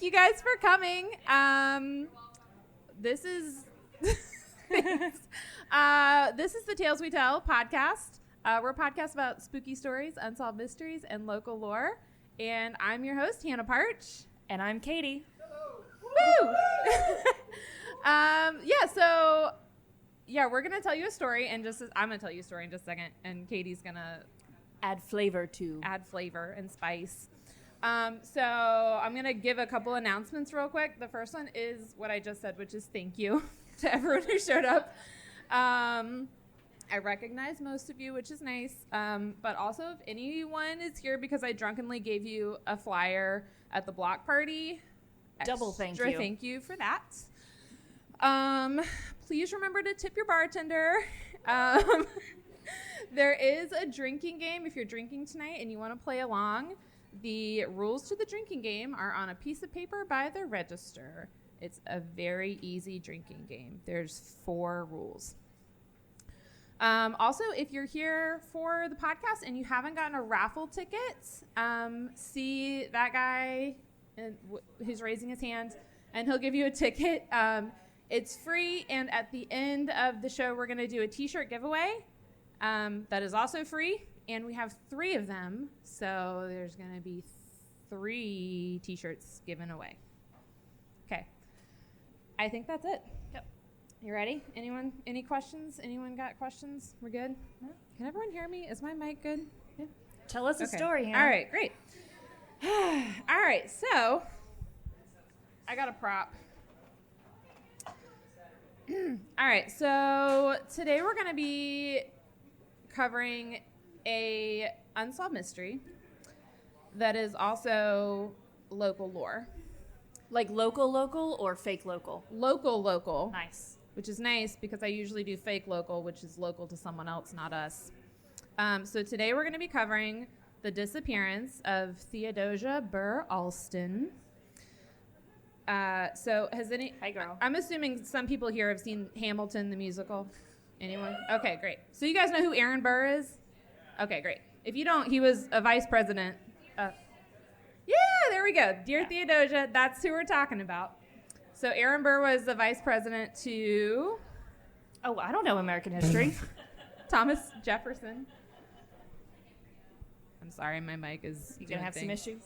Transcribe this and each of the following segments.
you guys for coming. This is this is the Tales We Tell podcast. We're a podcast about spooky stories, unsolved mysteries, and local lore. And I'm your host, Hannah Parch. And I'm Katy. Woo! We're gonna tell you a story, and I'm gonna tell you a story in just a second, and Katie's gonna add flavor and spice. So I'm gonna give a couple announcements real quick. The first one is what I just said, which is thank you to everyone who showed up. I recognize most of you, which is nice. But also, if anyone is here because I drunkenly gave you a flyer at the block party, double thank you. Thank you for that. Please remember to tip your bartender. There is a drinking game if you're drinking tonight and you want to play along. The rules to the drinking game are on a piece of paper by the register. It's a very easy drinking game. There's 4 rules. Also, if you're here for the podcast and you haven't gotten a raffle ticket, see that guy who's raising his hand, and he'll give you a ticket. It's free, and at the end of the show, we're going to do a T-shirt giveaway that is also free, and we have 3 of them, so there's going to be 3 T-shirts given away. Okay. I think that's it. Yep. You ready? Anyone? Any questions? Anyone got questions? We're good? No? Can everyone hear me? Is my mic good? Yeah. Tell us a story, Hannah. All right, great. All right, so I got a prop. All right, so today we're going to be covering a unsolved mystery that is also local lore. Like local or fake local? Local. Nice. Which is nice because I usually do fake local, which is local to someone else, not us. So today we're going to be covering the disappearance of Theodosia Burr Alston. Hi, girl. I'm assuming some people here have seen Hamilton, the musical. Anyone? Okay, great. So you guys know who Aaron Burr is? Okay, great. If you don't, he was a vice president. There we go. Dear Theodosia, that's who we're talking about. So Aaron Burr was the vice president to... Oh, I don't know American history. Thomas Jefferson. I'm sorry, my mic is... You're going to have some issues?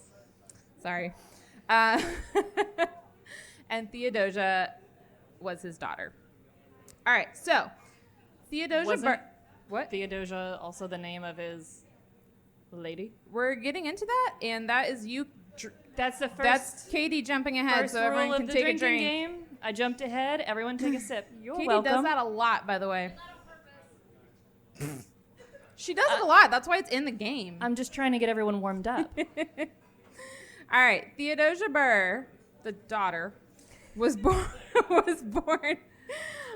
Sorry. And Theodosia was his daughter. All right, so Theodosia Burr... What? Theodosia also the name of his lady? We're getting into that, and that is you... That's the first... That's Katy jumping ahead so everyone can take a drink. Game. I jumped ahead. Everyone take a sip. You're welcome. Katy does that a lot, by the way. She does it a lot. That's why it's in the game. I'm just trying to get everyone warmed up. All right. Theodosia Burr, the daughter, was born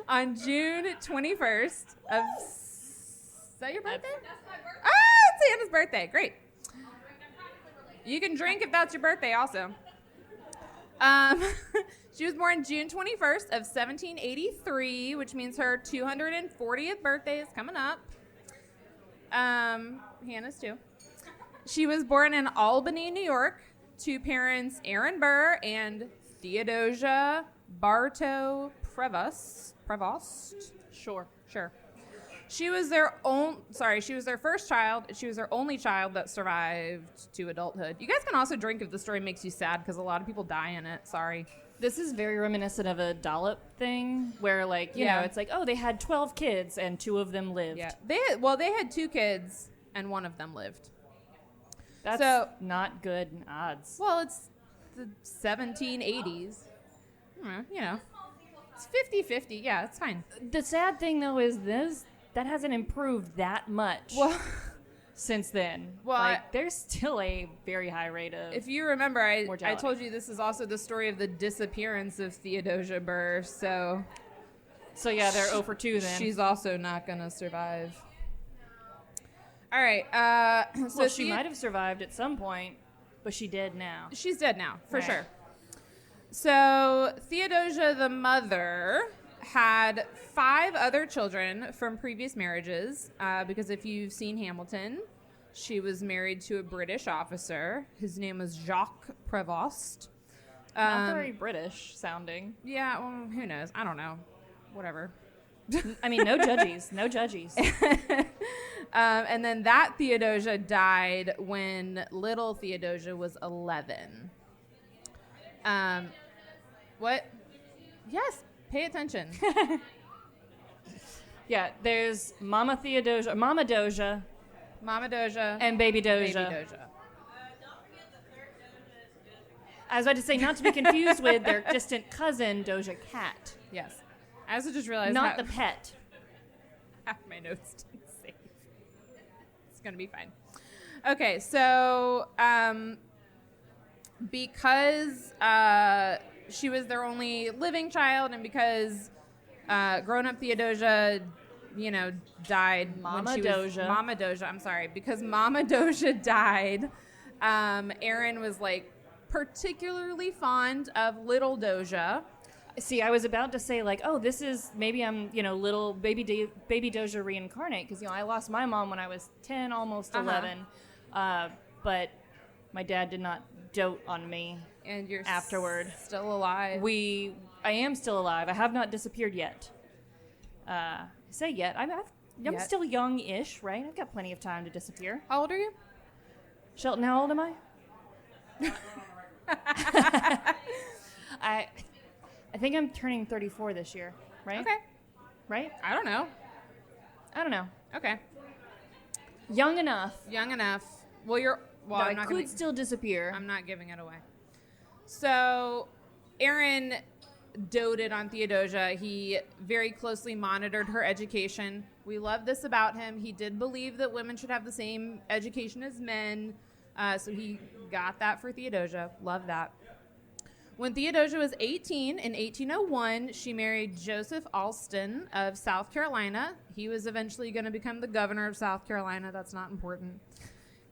on June 21st of... Is that your birthday? That's my birthday. Ah, it's Anna's birthday. Great. You can drink if that's your birthday also. She was born June 21st of 1783, which means her 240th birthday is coming up. Hannah's too. She was born in Albany, New York, to parents Aaron Burr and Theodosia Bartow Prevost. Sure. She was their first child. She was their only child that survived to adulthood. You guys can also drink if the story makes you sad because a lot of people die in it. Sorry. This is very reminiscent of a dollop thing where, you know, it's like, oh, they had 12 kids and 2 of them lived. Yeah. They had 2 kids and 1 of them lived. That's not good odds. Well, it's the 1780s. You know, it's 50-50. Yeah, it's fine. The sad thing, though, is that hasn't improved that much since then. Well, there's still a very high rate of if you remember, I told you this is also the story of the disappearance of Theodosia Burr. So yeah, they're 0 for 2 then. She's also not going to survive. All right. So she might have survived at some point, but she's dead now. She's dead now, for sure. So Theodosia, the mother, had 5 other children from previous marriages, because if you've seen Hamilton, she was married to a British officer. His name was Jacques Prevost. Not very British sounding. Yeah, well, who knows? I don't know. Whatever. I mean, no judgies. No judgies. And then that Theodosia died when little Theodosia was 11. What? Yes, pay attention. Yeah, there's Mama Theodosia, Mama Dosia, and Baby Dosia. I was about to say, not to be confused with their distant cousin, Doja Cat. Yes. I also just realized Not the pet. half my notes didn't save. It's going to be fine. Okay, so because she was their only living child and because grown-up Theodosia, died Mama when she was... Mama Dosia, I'm sorry. Because Mama Dosia died, Aaron was, particularly fond of little Dosia. See, I was about to say, this is, maybe I'm, little baby Doja reincarnate, because, I lost my mom when I was 10, almost 11, but my dad did not dote on me. And you're afterward. Still alive. I am still alive. I have not disappeared yet. Say yet. I'm still young-ish, right? I've got plenty of time to disappear. How old are you? Shelton, how old am I? I think I'm turning 34 this year, right? Okay. Right? I don't know. Okay. Young enough. Well, that I'm I could still disappear. I'm not giving it away. So, Aaron doted on Theodosia. He very closely monitored her education. We love this about him. He did believe that women should have the same education as men. So he got that for Theodosia. Love that. When Theodosia was 18, in 1801, she married Joseph Alston of South Carolina. He was eventually going to become the governor of South Carolina. That's not important.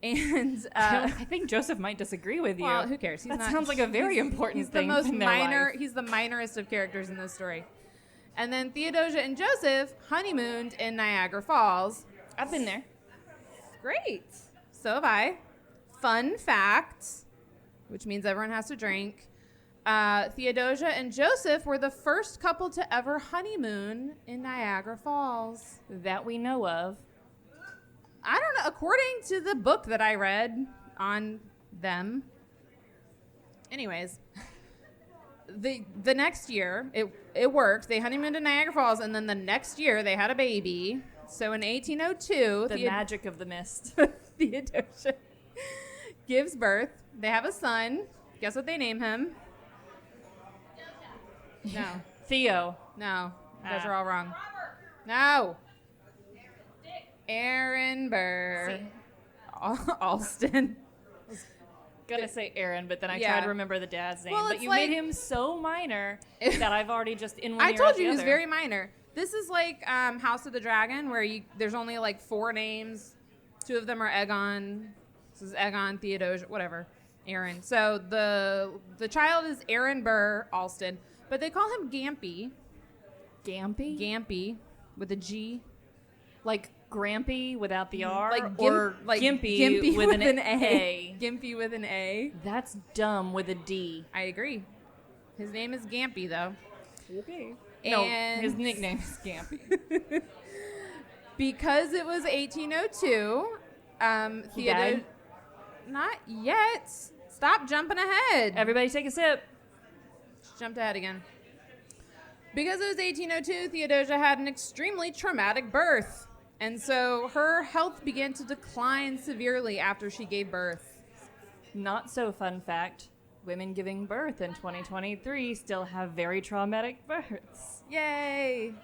And I think Joseph might disagree with you. Well, who cares? Sounds like a very important thing in their life. He's the minorest of characters in this story. And then Theodosia and Joseph honeymooned in Niagara Falls. I've been there. Great. So have I. Fun fact, which means everyone has to drink. Theodosia and Joseph were the first couple to ever honeymoon in Niagara Falls. That we know of. I don't know. According to the book that I read on them. Anyways, the next year, it worked. They honeymooned in Niagara Falls, and then the next year they had a baby. So in 1802... The magic of the mist. Theodosia gives birth. They have a son. Guess what they name him? No. Theo. No. You guys are all wrong. No. Aaron Burr Alston. Gonna say Aaron, but then I tried to remember the dad's name. Well, but you made him so minor that I've already just in one I ear told out you the he was other. very minor. This is like House of the Dragon, where there's only 4 names. 2 of them are Aegon. This is Aegon, Theodosia, whatever. Aaron. So the child is Aaron Burr Alston, but they call him Gampy. Gampy? Gampy with a G. Like Grampy without the R? Or Gimpy with an A. Gimpy with an A. That's dumb with a D. I agree. His name is Gampy, though. Okay. And no, his nickname is Gampy. Because it was 1802, he died? Not yet. Stop jumping ahead. Everybody take a sip. Just jumped ahead again. Because it was 1802, Theodosia had an extremely traumatic birth. And so her health began to decline severely after she gave birth. Not so fun fact. Women giving birth in 2023 still have very traumatic births. Yay.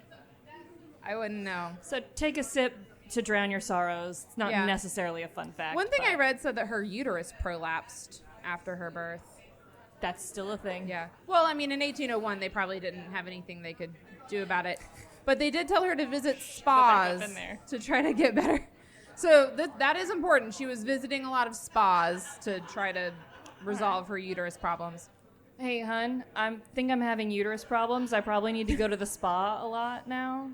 I wouldn't know. So take a sip to drown your sorrows. It's not necessarily a fun fact. One thing I read said that her uterus prolapsed after her birth. That's still a thing. Yeah. Well, I mean, in 1801, they probably didn't have anything they could do about it. But they did tell her to visit spas to try to get better. So that is important. She was visiting a lot of spas to try to resolve her uterus problems. Hey, hun, I think I'm having uterus problems. I probably need to go to the spa a lot now.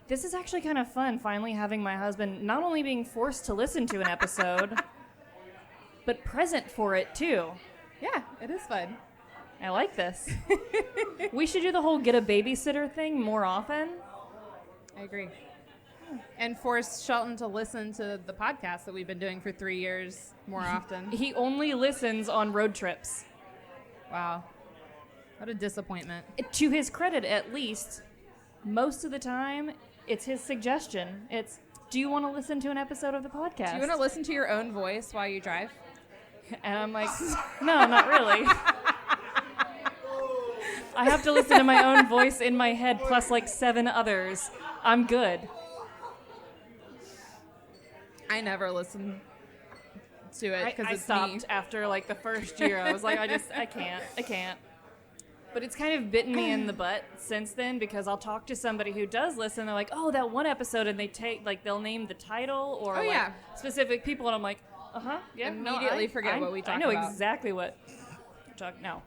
This is actually kind of fun, finally having my husband not only being forced to listen to an episode, but present for it, too. Yeah, it is fun. I like this. We should do the whole get a babysitter thing more often. I agree. And force Shelton to listen to the podcast that we've been doing for 3 years more often. He only listens on road trips. Wow. What a disappointment. To his credit, at least, most of the time, it's his suggestion. It's, do you want to listen to an episode of the podcast? Do you want to listen to your own voice while you drive? And I'm like, no, not really. I have to listen to my own voice in my head plus like 7 others. I'm good. I never listen to it because I it's stopped me. after like the first year. I was like, I can't. But it's kind of bitten me in the butt since then because I'll talk to somebody who does listen. They're like, oh, that one episode, and they'll name the title or specific people, and I'm like, yeah. Immediately forget what we talked about. I know exactly what you're talking. No,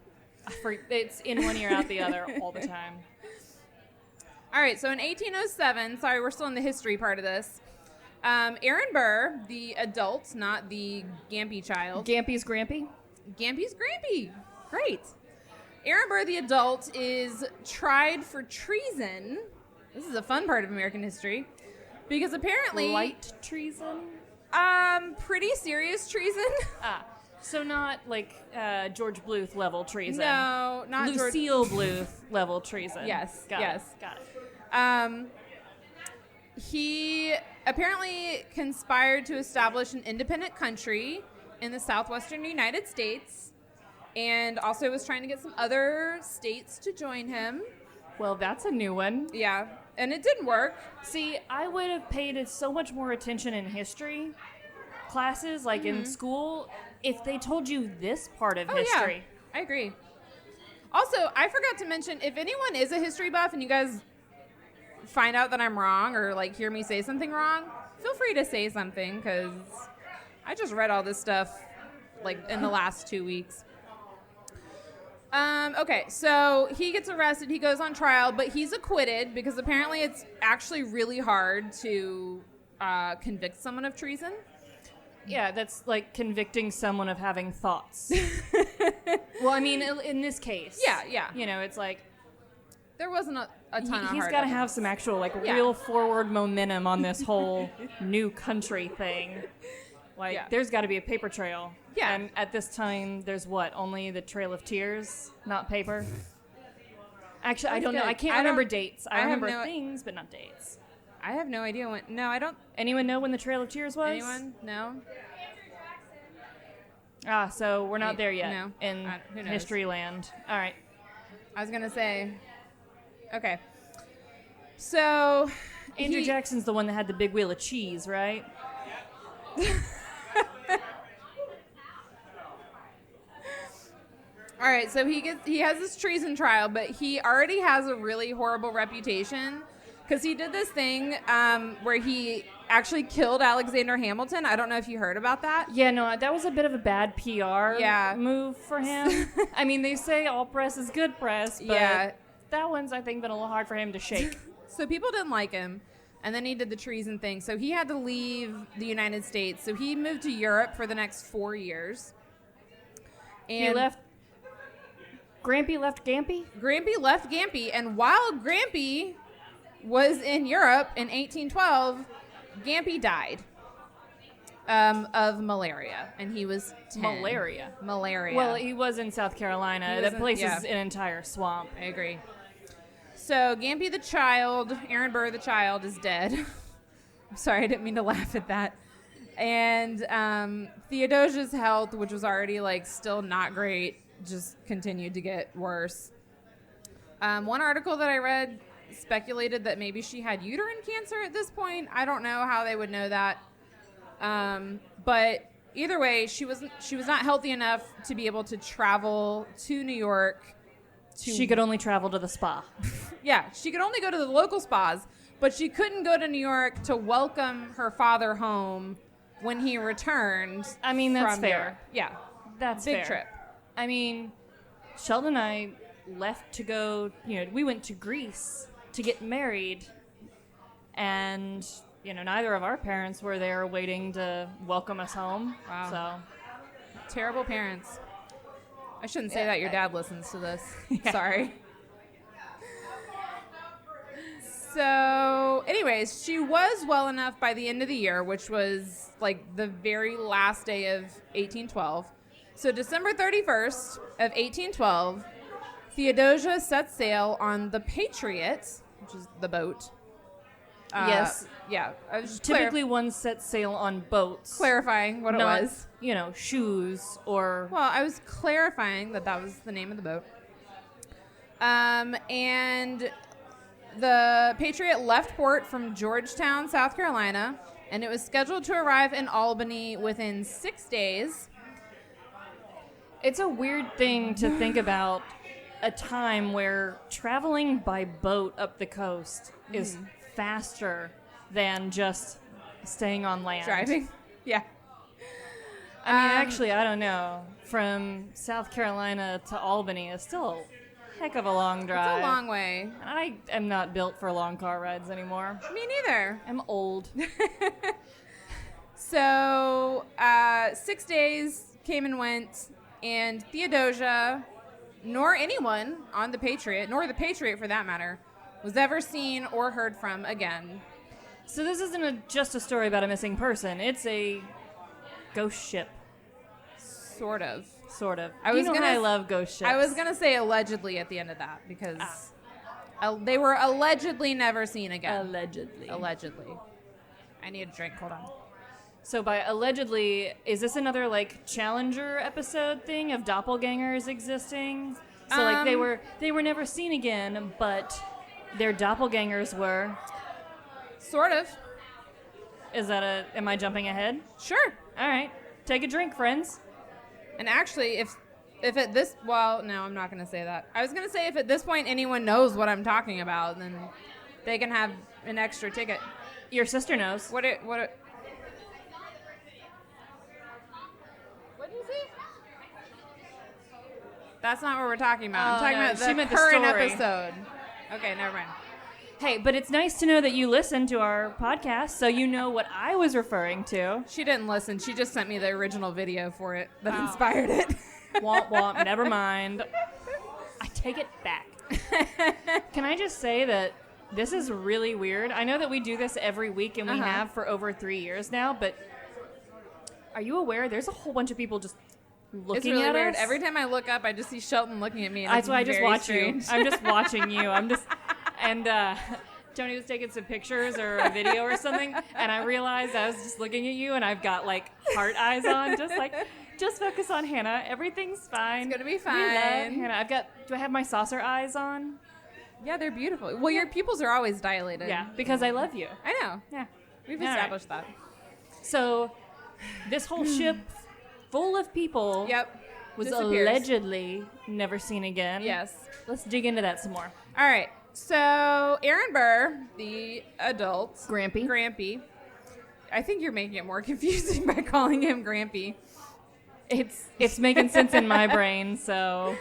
it's in one ear out the other all the time. All right, so in 1807, sorry, we're still in the history part of this. Aaron Burr, the adult, not the Gampy child. Gampy's Grampy? Gampy's Grampy. Great. Aaron Burr, the adult, is tried for treason. This is a fun part of American history. Because apparently... Light treason? Pretty serious treason. So not like George Bluth level treason. No, not Lucille Bluth level treason. Yes, Got yes. it. He apparently conspired to establish an independent country in the southwestern United States, and also was trying to get some other states to join him. Well, that's a new one. Yeah, and it didn't work. See, I would have paid so much more attention in history classes, like in school, if they told you this part of history. Yeah, I agree. Also, I forgot to mention, if anyone is a history buff and you guys find out that I'm wrong or like hear me say something wrong, feel free to say something because I just read all this stuff like in the last 2 weeks. Okay, so he gets arrested, he goes on trial, but he's acquitted because apparently it's actually really hard to convict someone of treason. Yeah, that's like convicting someone of having thoughts. Well, I mean, in this case. Yeah. You know, it's like... There wasn't a ton of hard He's got to have some actual, like, real forward momentum on this whole new country thing. Like, there's got to be a paper trail. Yeah. And at this time, there's what? Only the Trail of Tears, not paper? Actually, I don't know. I can't remember dates. I remember things, but not dates. I have no idea when. No, I don't. Anyone know when the Trail of Tears was? Anyone? No. So we're not there yet. No. In who knows? history land. All right. I was gonna say. Okay. So. Andrew Jackson's the one that had the big wheel of cheese, right? All right. So he has this treason trial, but he already has a really horrible reputation. Because he did this thing where he actually killed Alexander Hamilton. I don't know if you heard about that. Yeah, no, that was a bit of a bad PR move for him. I mean, they say all press is good press, but that one's, I think, been a little hard for him to shake. So people didn't like him, and then he did the treason thing. So he had to leave the United States. So he moved to Europe for the next 4 years. And he left... Grampy left Gampy? Grampy left Gampy, and while Grampy was in Europe in 1812, Gampy died of malaria, and he was 10. Malaria. Well, he was in South Carolina. That place is an entire swamp. I agree. So Gampy the child, Aaron Burr the child, is dead. I'm sorry, I didn't mean to laugh at that. And Theodosia's health, which was already like still not great, just continued to get worse. One article that I read speculated that maybe she had uterine cancer at this point. I don't know how they would know that. But either way, she was not healthy enough to be able to travel to New York. She could only travel to the spa. Yeah, she could only go to the local spas, but she couldn't go to New York to welcome her father home when he returned. I mean, that's fair. Europe. Yeah, that's big fair. trip. I mean, Sheldon and I left to go, we went to Greece to get married, and neither of our parents were there waiting to welcome us home. Wow. So terrible parents. I shouldn't say that. Your dad listens to this. Yeah. Sorry. So, anyways, she was well enough by the end of the year, which was like the very last day of 1812. So, December 31st of 1812, Theodosia set sail on the Patriot, which is the boat. Yes. Yeah. I was just Typically, one sets sail on boats. clarifying what not, it was. Shoes or... Well, I was clarifying that was the name of the boat. And the Patriot left port from Georgetown, South Carolina, and it was scheduled to arrive in Albany within 6 days. It's a weird thing to think about a time where traveling by boat up the coast is faster than just staying on land. Driving? Yeah. I mean, actually, I don't know. From South Carolina to Albany is still a heck of a long drive. It's a long way. And I am not built for long car rides anymore. Me neither. I'm old. So, 6 days came and went, and Theodosia, nor anyone on the Patriot, nor the Patriot for that matter, was ever seen or heard from again. So this isn't just a story about a missing person. It's a ghost ship. Sort of. Sort of. I love ghost ships. I was going to say allegedly at the end of that because they were allegedly never seen again. Allegedly. I need a drink. Hold on. So by allegedly, is this another like Challenger episode thing of doppelgangers existing? So like they were never seen again, but their doppelgangers were. Sort of. Am I jumping ahead? Sure. All right. Take a drink, friends. And actually, if at this, well, no, I'm not going to say that. I was going to say if at this point anyone knows what I'm talking about, then they can have an extra ticket. Your sister knows. What did you say? That's not what we're talking about. I'm talking about the current episode. Okay, never mind. Hey, but it's nice to know that you listen to our podcast, so you know what I was referring to. She didn't listen. She just sent me the original video for it that inspired it. Womp womp, never mind. I take it back. Can I just say that this is really weird? I know that we do this every week, and we have for over 3 years now, but are you aware there's a whole bunch of people just looking it's really at weird. us? Every time I look up, I just see Shelton looking at me, and that's why I just watch strange. you. I'm just watching you. And Tony was taking some pictures or a video or something, and I realized I was just looking at you, and I've got like heart eyes on, just focus on Hannah. Everything's fine. It's gonna be We fine. love Hannah. Do I have my saucer eyes on? Yeah, they're beautiful. Well, your pupils are always dilated. Yeah, because I love you. I know. Yeah, We've All established that. So, this whole ship full of people was Disappears. allegedly never seen again. Yes. Let's dig into that some more. All right. So, Aaron Burr, the adult. Grampy. I think you're making it more confusing by calling him Grampy. It's making sense in my brain, so...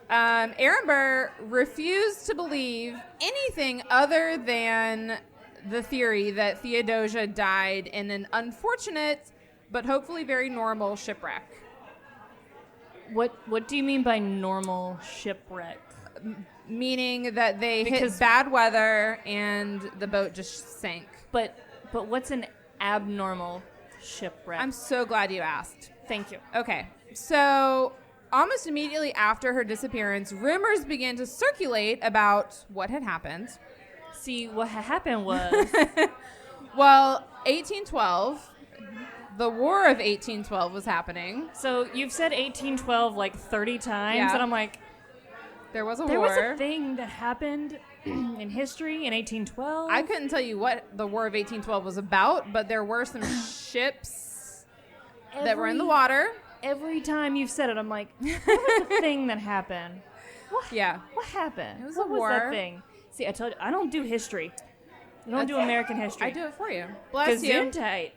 Aaron Burr refused to believe anything other than the theory that Theodosia died in an unfortunate but hopefully very normal shipwreck. What do you mean by normal shipwreck? Meaning that they hit bad weather and the boat just sank. But what's an abnormal shipwreck? I'm so glad you asked. Thank you. Okay, so almost immediately after her disappearance, rumors began to circulate about what had happened. See, what happened was... Well, 1812, the War of 1812 was happening. So you've said 1812 like 30 times, and I'm like... There was a war. There was a thing that happened in history in 1812. I couldn't tell you what the War of 1812 was about, but there were some ships that were in the water. Every time you've said it, I'm like, what was the thing that happened? What happened? It was what a war. Was that thing? See, I told you, I don't do history. I don't do American history. I do it for you. Bless you. Gesundheit.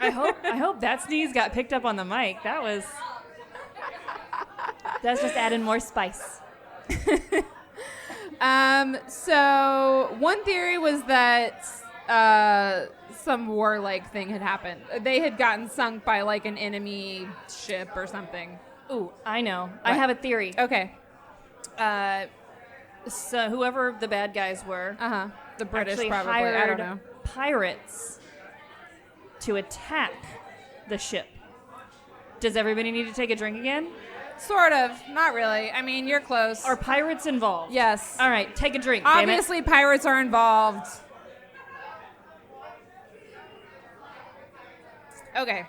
I hope that sneeze got picked up on the mic. That's just adding more spice. So one theory was that some warlike thing had happened. They had gotten sunk by like an enemy ship or something. Ooh, I know. I have a theory. Okay. So whoever the bad guys were, The British actually probably. hired I don't know. pirates to attack the ship. Does everybody need to take a drink again? Sort of. Not really. I mean, you're close. Are pirates involved? Yes. All right, take a drink. Damn it. Obviously, pirates are involved. Okay.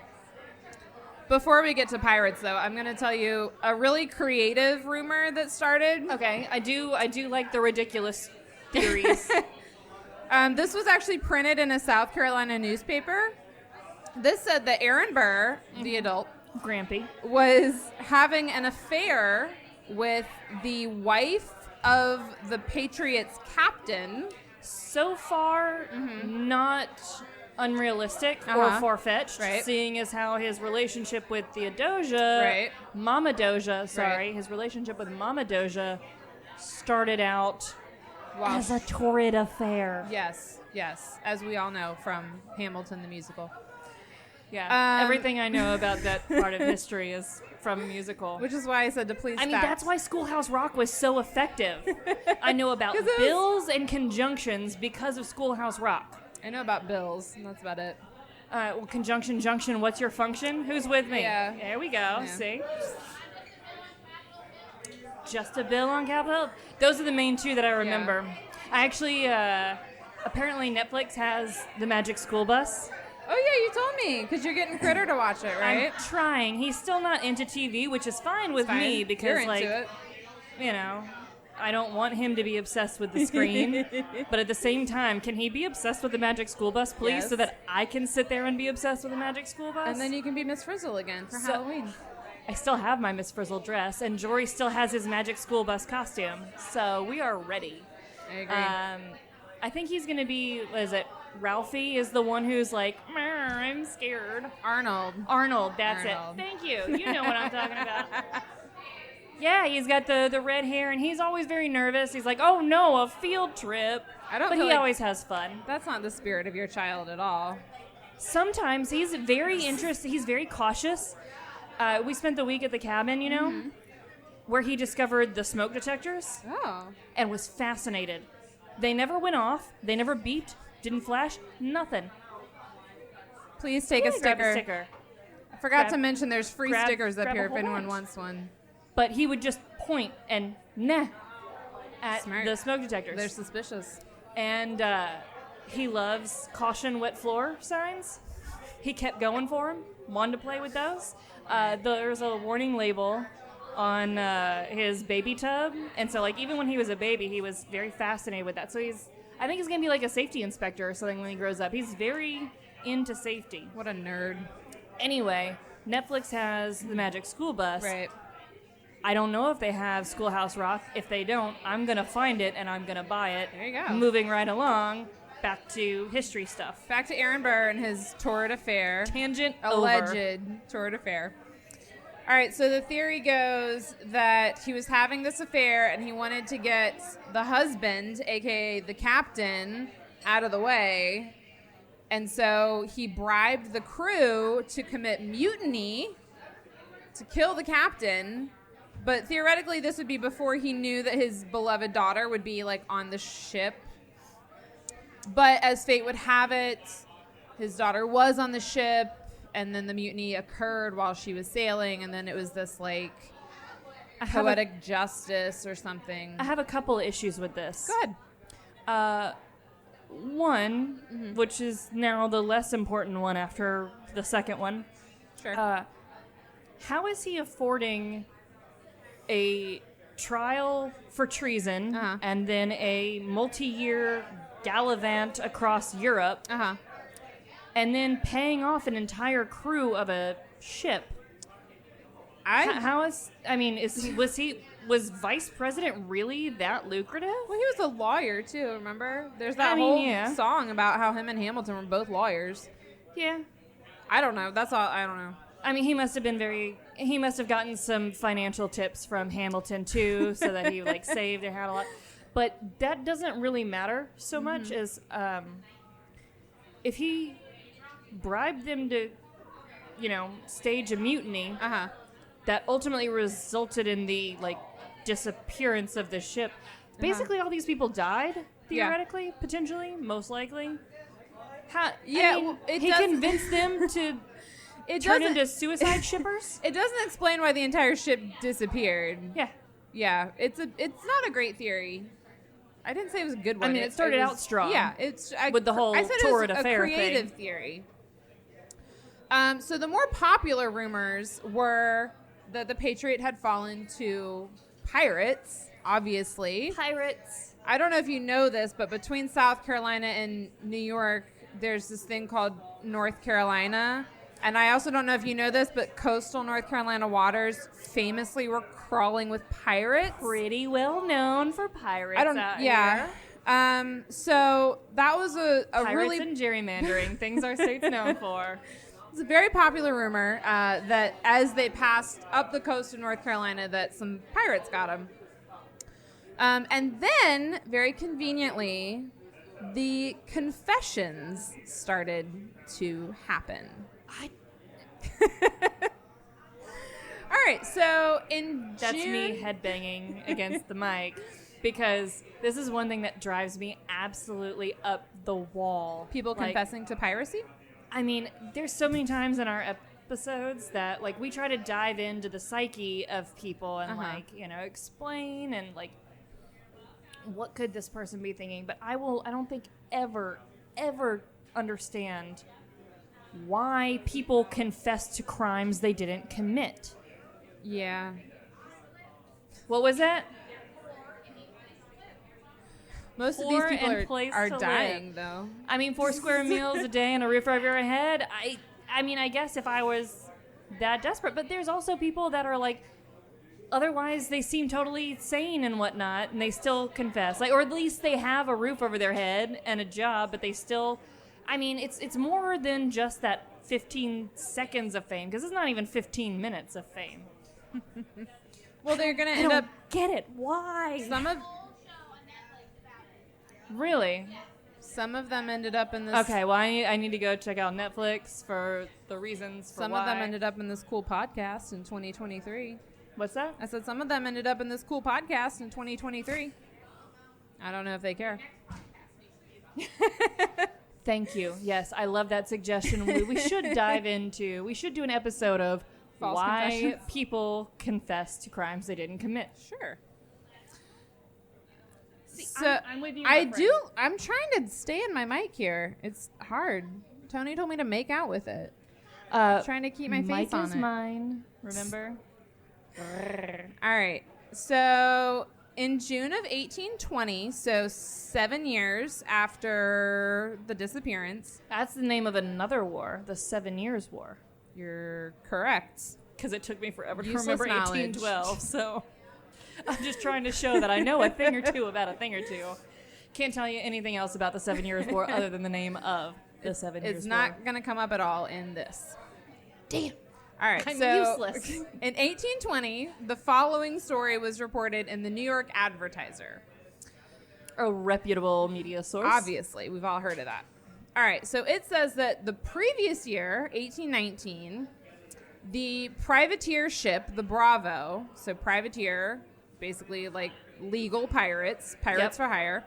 Before we get to pirates, though, I'm going to tell you a really creative rumor that started. Okay, I do like the ridiculous theories. This was actually printed in a South Carolina newspaper. This said that Aaron Burr, the adult, Grampy. was having an affair with the wife of the Patriots captain. So far, not unrealistic or far-fetched, Right. seeing as how his relationship with Theodosia, Mama Doja, his relationship with Mama Doja started out as a torrid affair. Yes, as we all know from Hamilton the musical. Yeah, everything I know about that part of history is from a musical. Which is why I said to please I mean, that's why Schoolhouse Rock was so effective. I know about 'Cause it was- bills and conjunctions because of Schoolhouse Rock. I know about bills, and that's about it. Well, conjunction, junction, what's your function? Who's with me? Yeah. There we go. Yeah. See? Just a bill on Capitol. Those are the main two that I remember. I actually, apparently Netflix has The Magic School Bus. Oh, yeah, you told me, because you're getting Critter to watch it, right? I'm trying. He's still not into TV, which is fine with me because, you're into like, it. you know, I don't want him to be obsessed with the screen. But at the same time, can he be obsessed with the Magic School Bus, please, Yes. so that I can sit there and be obsessed with the Magic School Bus? And then you can be Miss Frizzle again for Halloween. I still have my Miss Frizzle dress, and Jory still has his Magic School Bus costume. So we are ready. I agree. I think he's going to be, what is it, Ralphie is the one who's like, I'm scared. Arnold, that's Arnold. it. Thank you. You know what I'm talking about. Yeah, he's got the red hair, and he's always very nervous. He's like, oh no, a field trip. I don't But feel he like always has fun. that's not the spirit of your child at all. Sometimes he's very interested. He's very cautious. We spent the week at the cabin, you know, where he discovered the smoke detectors Oh. and was fascinated. They never went off. They never beeped. Didn't flash. Nothing. Please take a Grab sticker. a sticker. I forgot to Grab- mention there's free grab- stickers up grab a here if whole anyone bunch. wants one. But he would just point and nah at Smart. the smoke detectors. They're suspicious. And he loves caution wet floor signs. He kept going for him. Wanted to play with those. There's a warning label on his baby tub, and so like even when he was a baby, he was very fascinated with that. So I think he's gonna be like a safety inspector or something when he grows up. He's very into safety. What a nerd. Anyway, Netflix has the Magic School Bus. Right. I don't know if they have Schoolhouse Rock. If they don't, I'm going to find it and I'm going to buy it. There you go. Moving right along, back to history stuff. Back to Aaron Burr and his torrid affair. Tangent Alleged over. torrid affair. All right, so the theory goes that he was having this affair and he wanted to get the husband, aka the captain, out of the way. And so he bribed the crew to commit mutiny to kill the captain. But theoretically, this would be before he knew that his beloved daughter would be like on the ship. But as fate would have it, his daughter was on the ship, and then the mutiny occurred while she was sailing, and then it was this like poetic justice or something. I have a couple of issues with this. Good. One, which is now the less important one after the second one. Sure. How is he affording a trial for treason and then a multi-year gallivant across Europe and then paying off an entire crew of a ship? Was vice president really that lucrative? Well, he was a lawyer too. Remember? There's that whole song about how him and Hamilton were both lawyers. Yeah. I don't know. That's all. I don't know. I mean, he must have gotten some financial tips from Hamilton too, so that he like saved and had a lot. But that doesn't really matter so much as if he bribed them to, stage a mutiny. that ultimately resulted in the disappearance of the ship. Basically, all these people died, theoretically, potentially, most likely. He convinced them to turn into suicide shippers? It doesn't explain why the entire ship disappeared. Yeah. Yeah, it's not a great theory. I didn't say it was a good one. I mean, it started out strong. Yeah, with the whole torrid affair thing. A creative theory. So the more popular rumors were that the Patriot had fallen to pirates, obviously. Pirates. I don't know if you know this, but between South Carolina and New York, there's this thing called North Carolina. And I also don't know if you know this, but coastal North Carolina waters famously were crawling with pirates. Pretty well known for pirates here. So that was a pirates really... and gerrymandering, things our state's known for. It's a very popular rumor that as they passed up the coast of North Carolina that some pirates got them. And then, very conveniently, the confessions started to happen. All right, so in That's June... me headbanging against the mic, because this is one thing that drives me absolutely up the wall. People confessing to piracy? I mean, there's so many times in our episodes that, we try to dive into the psyche of people and, explain and, what could this person be thinking? But I don't think ever understand why people confess to crimes they didn't commit. Yeah. What was that? Most of these people are dying, though. I mean, 4 square meals a day and a roof over your head. I mean, I guess if I was that desperate. But there's also people that are otherwise they seem totally sane and whatnot, and they still confess. Or at least they have a roof over their head and a job, but they still... I mean, it's more than just that 15 seconds of fame, because it's not even 15 minutes of fame. Well, they're going to end up... get it. Why? Really? Some of them ended up in this... Okay, well, I need to go check out Netflix for the reasons for Some why. of them ended up in this cool podcast in 2023. What's that? I said some of them ended up in this cool podcast in 2023. I don't know if they care. Thank you. Yes, I love that suggestion. We should we should do an episode of False why confessions. people confess to crimes they didn't commit. Sure. See, so I'm with you. I'm trying to stay in my mic here. It's hard. Tony told me to make out with it. I'm trying to keep my face on it. Mic is mine, remember? All right. So in June of 1820, so 7 years after the disappearance. That's the name of another war, the 7 Years' War. You're correct. Because it took me forever to Useless remember knowledge. 1812, so I'm just trying to show that I know a thing or two about a thing or two. Can't tell you anything else about the 7 Years' War other than the name of the 7 Years' War. It's not going to come up at all in this. Damn. All right, I'm so useless. In 1820, the following story was reported in the New York Advertiser. A reputable media source. Obviously, we've all heard of that. All right, so it says that the previous year, 1819, the privateer ship, the Bravo, so privateer, basically legal pirates for hire.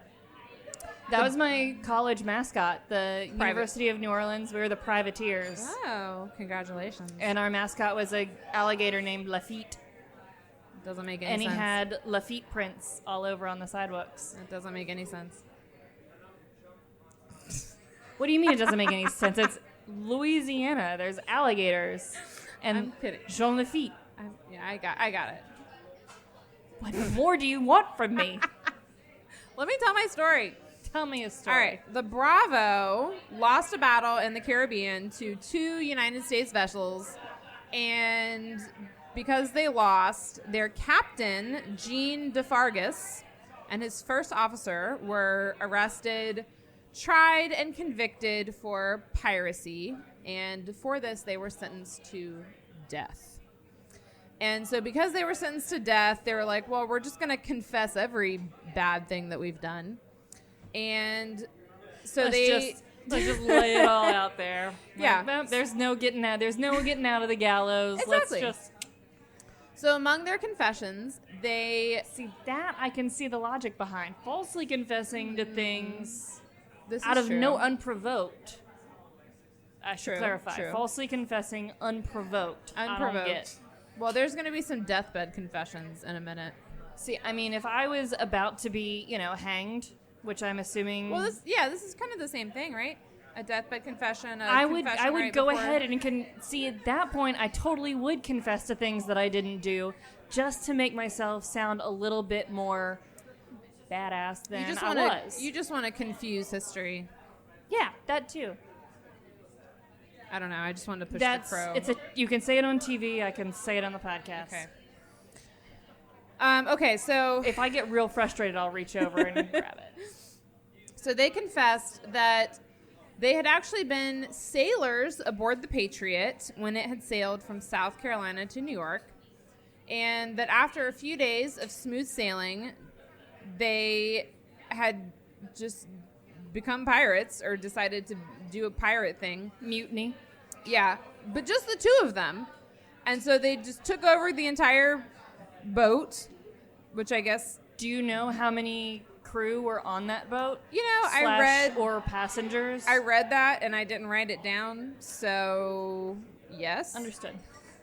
That was my college mascot, the University of New Orleans. We were the Privateers. Oh, congratulations. And our mascot was an alligator named Lafitte. Doesn't make any sense. And sense. he had Lafitte prints all over on the sidewalks. It doesn't make any sense. What do you mean it doesn't make any sense? It's Louisiana. There's alligators. And I'm kidding. Jean Lafitte. I got it. What more do you want from me? Let me tell my story. Tell me a story. All right. The Bravo lost a battle in the Caribbean to 2 United States vessels, and because they lost, their captain, Jean DeFargus, and his first officer were arrested, tried, and convicted for piracy, and for this, they were sentenced to death. And so because they were sentenced to death, they were like, well, we're just going to confess every bad thing that we've done. And so let's just lay it all out there. Yeah. There's no getting out. There's no getting out of the gallows. Exactly. Let's just. So among their confessions, they... See, that I can see the logic behind. Falsely confessing to things This out is of true. no unprovoked. I should True, clarify. true. Falsely confessing unprovoked. I don't Unprovoked. get. Well, there's going to be some deathbed confessions in a minute. See, I mean, if I was about to be, hanged, which I'm assuming... Well, this is kind of the same thing, right? A deathbed confession, I would right go before. ahead and see at that point I totally would confess to things that I didn't do just to make myself sound a little bit more badass than I was. You just want to confuse history. Yeah, that too. I don't know. I just wanted to push the crow. You can say it on TV. I can say it on the podcast. Okay. Okay, so if I get real frustrated, I'll reach over and grab it. So they confessed that they had actually been sailors aboard the Patriot when it had sailed from South Carolina to New York, and that after a few days of smooth sailing, they had just become pirates or decided to do a pirate thing. Mutiny. Yeah, but just the two of them. And so they just took over the entire boat, which I guess... Do you know how many crew were on that boat? I read... Or passengers? I read that, and I didn't write it down, so yes. Understood.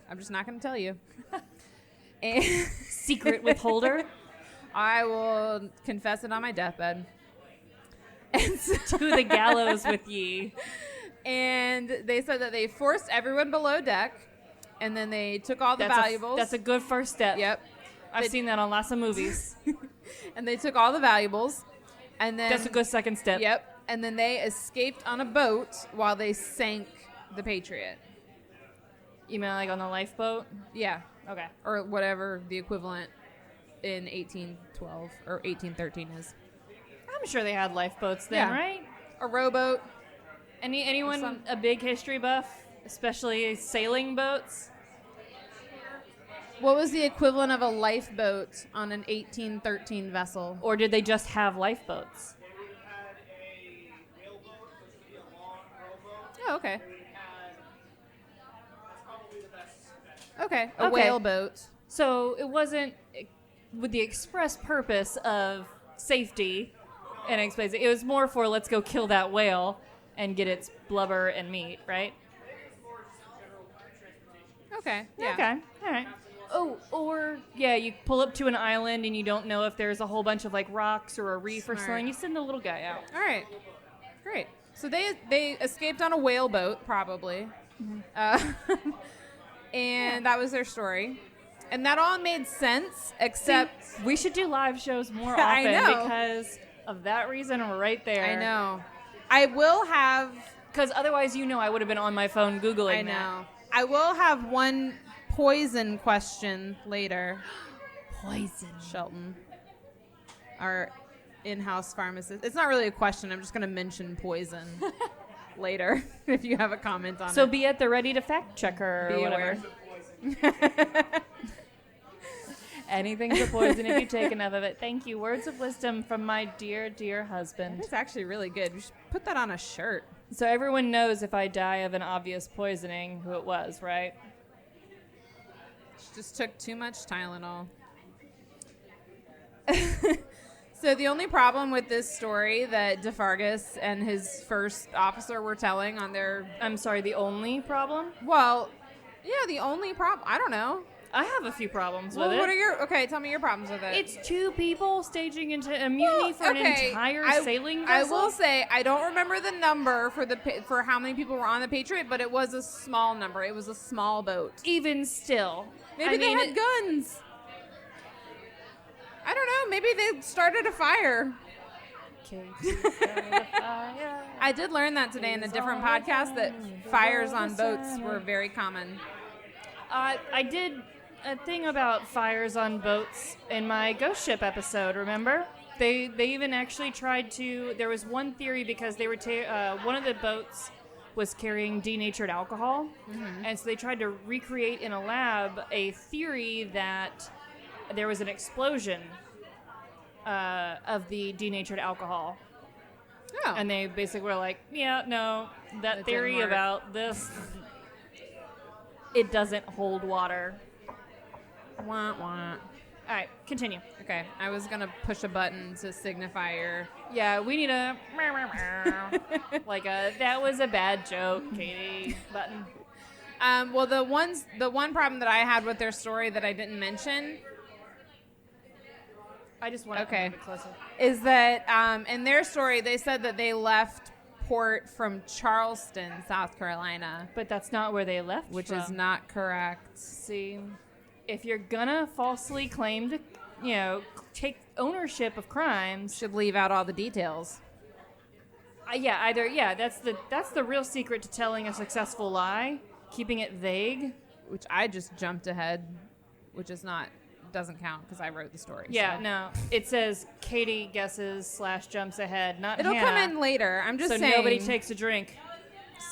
I'm just not going to tell you. And secret withholder? I will confess it on my deathbed. And so, to the gallows with ye. And they said that they forced everyone below deck, and then they took all the valuables. That's a good first step. Yep. I've seen that on lots of movies. And they took all the valuables, and then... That's a good second step. Yep. And then they escaped on a boat while they sank the Patriot. You mean like on the lifeboat? Yeah. Okay. Or whatever the equivalent in 1812 or 1813 is. I'm sure they had lifeboats then, right? A rowboat. Anyone a big history buff, especially sailing boats? What was the equivalent of a lifeboat on an 1813 vessel? Or did they just have lifeboats? Oh, okay. Okay, a whale boat. So it wasn't with the express purpose of safety and explains it was more for let's go kill that whale and get its blubber and meat, right? Okay. Yeah. Okay. All right. Oh, or you pull up to an island and you don't know if there's a whole bunch of like rocks or a reef or something. You send the little guy out. All right. Great. So they escaped on a whale boat, probably. Mm-hmm. And that was their story. And that all made sense, except... See, we should do live shows more I often know. because of that reason right there. I know. I will have... Because otherwise, I would have been on my phone Googling I know. I will have one poison question later. Poison. Shelton, our in-house pharmacist. It's not really a question. I'm just going to mention poison later if you have a comment on it. So be at the ready to fact checker or whatever. Anything's a poison if you take enough of it. Thank you. Words of wisdom from my dear, dear husband. It's actually really good. We should put that on a shirt. So everyone knows if I die of an obvious poisoning who it was, right? She just took too much Tylenol. So the only problem with this story that DeFargus and his first officer were telling on their... I'm sorry, the only problem? Well, yeah, the only problem... I don't know. I have a few problems with it. What are your... Okay, tell me your problems with it. It's two people staging into a mutiny for an entire sailing vessel? I will say, I don't remember the number for how many people were on the Patriot, but it was a small number. It was a small boat. Even still. Maybe they had guns. I don't know. Maybe they started a fire. I did learn that today in a different podcast that fires on boats were very common. I did a thing about fires on boats in my ghost ship episode, remember? They even actually tried to... There was one theory because they were one of the boats was carrying denatured alcohol. Mm-hmm. And so they tried to recreate in a lab a theory that there was an explosion of the denatured alcohol. Oh. And they basically were like, yeah, no, that theory about this, it doesn't hold water. Wah, wah. All right, continue. Okay, I was going to push a button to signify your... Yeah, we need a like a that was a bad joke, Katie button. Well, the one problem that I had with their story that I didn't mention... I just want to come a bit closer. Is that in their story, they said that they left port from Charleston, South Carolina. But that's not where they left Which from. is not correct. See, if you're gonna falsely claim to, take ownership of crimes, Should leave out all the details. that's the real secret to telling a successful lie, keeping it vague. Which I just jumped ahead, which is not... doesn't count because I wrote the story. Yeah, so. no. It says Katie guesses / jumps ahead, not It'll Hannah. come in later. I'm just so saying. nobody takes a drink.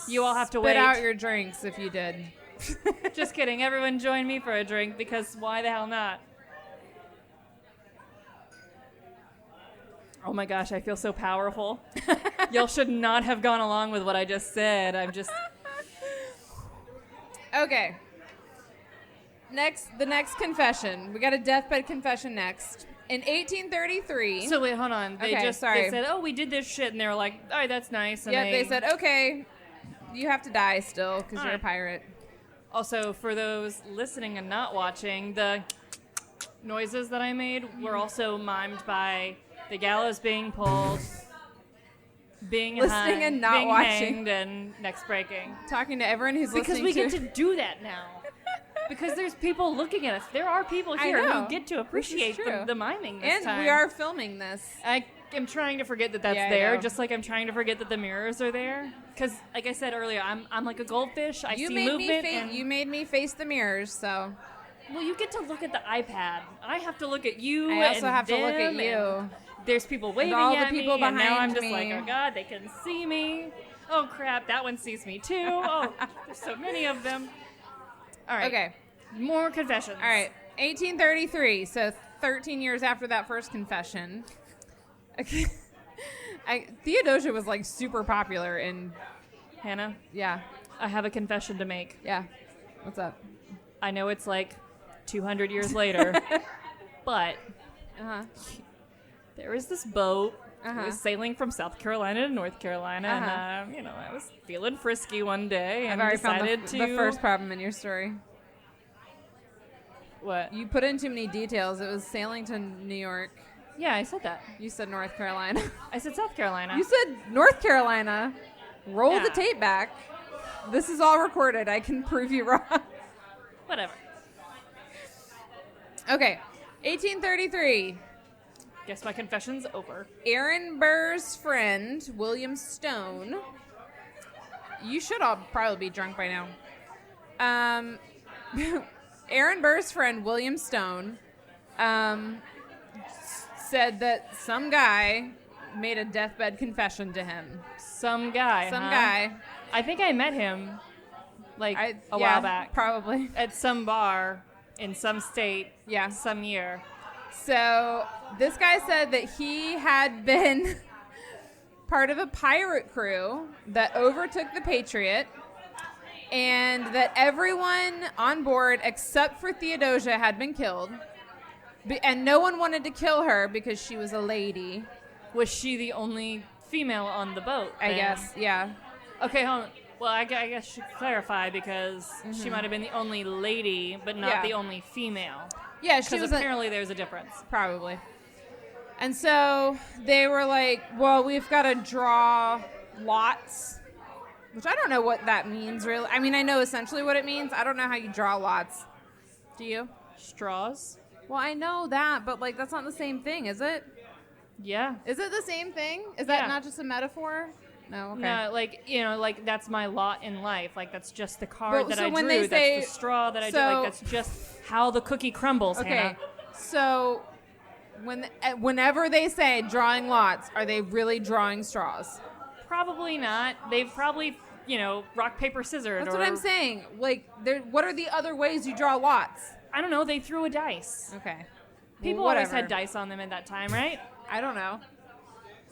You all have to Spit wait. out your drinks if you did. Just kidding. Everyone join me for a drink because why the hell not? Oh my gosh, I feel so powerful. Y'all should not have gone along with what I just said. I'm just... Okay. The next confession. We got a deathbed confession next. In 1833. So wait, hold on. They Okay, sorry. They said, "Oh, we did this shit," and they were like, "All right, that's nice." And They said, okay, you have to die still because All you're a right. pirate. Also, for those listening and not watching, the noises that I made were also mimed by the gallows being pulled, being Listening and not being watching. hanged, and necks breaking. Talking to everyone who's Because listening we get to do that now. Because there's people looking at us. There are people I here know. who get to appreciate This is true. the miming this And time. we are filming this. I am trying to forget that that's Yeah, I there, know. just like I'm trying to forget that the mirrors are there. Because, like I said earlier, I'm like a goldfish. I You see made movement. me and, you made me face the mirrors, so well, you get to look at the iPad. I have to look at you. I also and have to look at them, you. and there's people waving all the at people me, and now behind I'm just me. like, oh god, they can see me. Oh crap, that one sees me too. Oh, there's so many of them. All right. Okay. More confessions. All right. 1833, so 13 years after that first confession. Okay. Theodosia was like super popular in, Hannah, yeah, I have a confession to make. yeah. What's up? I know it's like 200 years later, but Uh-huh. there was this boat. Uh-huh. It was sailing from South Carolina to North Carolina, Uh-huh. and I was feeling frisky one day I've and already found decided the to. first problem in your story. What? You put in too many details. It was sailing to New York. Yeah, I said that. You said North Carolina. I said South Carolina. You said North Carolina. Roll the Yeah. tape back. This is all recorded. I can prove you wrong. Whatever. Okay. 1833. Guess my confession's over. Aaron Burr's friend, William Stone. You should all probably be drunk by now. Aaron Burr's friend, William Stone, said that some guy made a deathbed confession to him. Some guy. Some huh? guy. I think I met him like a yeah, while back Probably. at some bar in some state. Yeah. Some year. So this guy said that he had been part of a pirate crew that overtook the Patriot, and that everyone on board except for Theodosia had been killed. And no one wanted to kill her because she was a lady. Was she the only female on the boat? I then? guess, yeah. Okay, hold on. Well, I guess I should clarify because she might have been the only lady, but not Yeah. the only female. Yeah, she Because was apparently there's a difference. probably. And so they were like, well, we've got to draw lots, which I don't know what that means, really. I mean, I know essentially what it means. I don't know how you draw lots. Do you? Straws? Well, I know that, but, like, that's not the same thing, is it? Yeah. Is it the same thing? Is that Yeah. not just a metaphor? No, okay. No, like that's my lot in life. Like that's just the card But- that so I when drew. they say- That's the straw that I drew. so- Like that's just how the cookie crumbles, Okay, Hannah. so whenever they say drawing lots, are they really drawing straws? Probably not. They've probably, rock, paper, scissors. That's what I'm saying. Like, what are the other ways you draw lots? I don't know. They threw a dice. Okay. People Well, always whatever. had dice on them at that time, right? I don't know.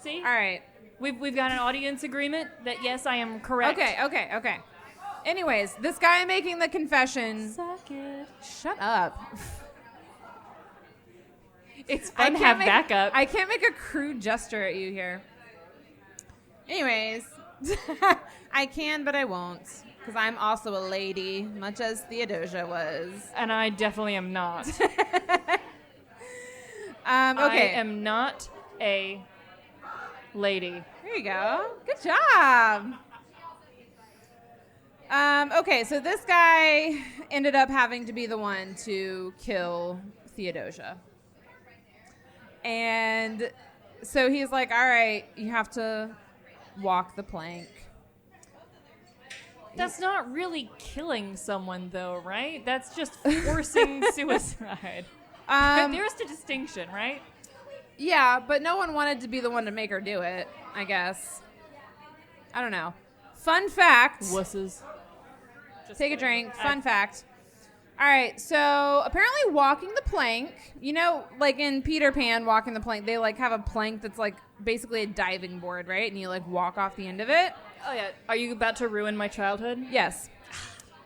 See? All right. We've got an audience agreement that yes, I am correct. Okay. Anyways, this guy making the confession. Suck it. Shut up. It's fun to have backup. I can't make a crude gesture at you here. Anyways, I can, but I won't. Because I'm also a lady, much as Theodosia was. And I definitely am not. Okay. I am not a lady. There you go. Good job. Okay, so this guy ended up having to be the one to kill Theodosia. And so he's like, all right, you have to walk the plank. That's not really killing someone, though, right? That's just forcing suicide. There's the distinction, right? Yeah, but no one wanted to be the one to make her do it, I guess. I don't know. Fun fact. Wusses. Take a drink. Fun fact. All right, so apparently walking the plank, you know, like in Peter Pan, walking the plank, they like have a plank that's like basically a diving board, right? And you like walk off the end of it. Oh, yeah. Are you about to ruin my childhood? Yes.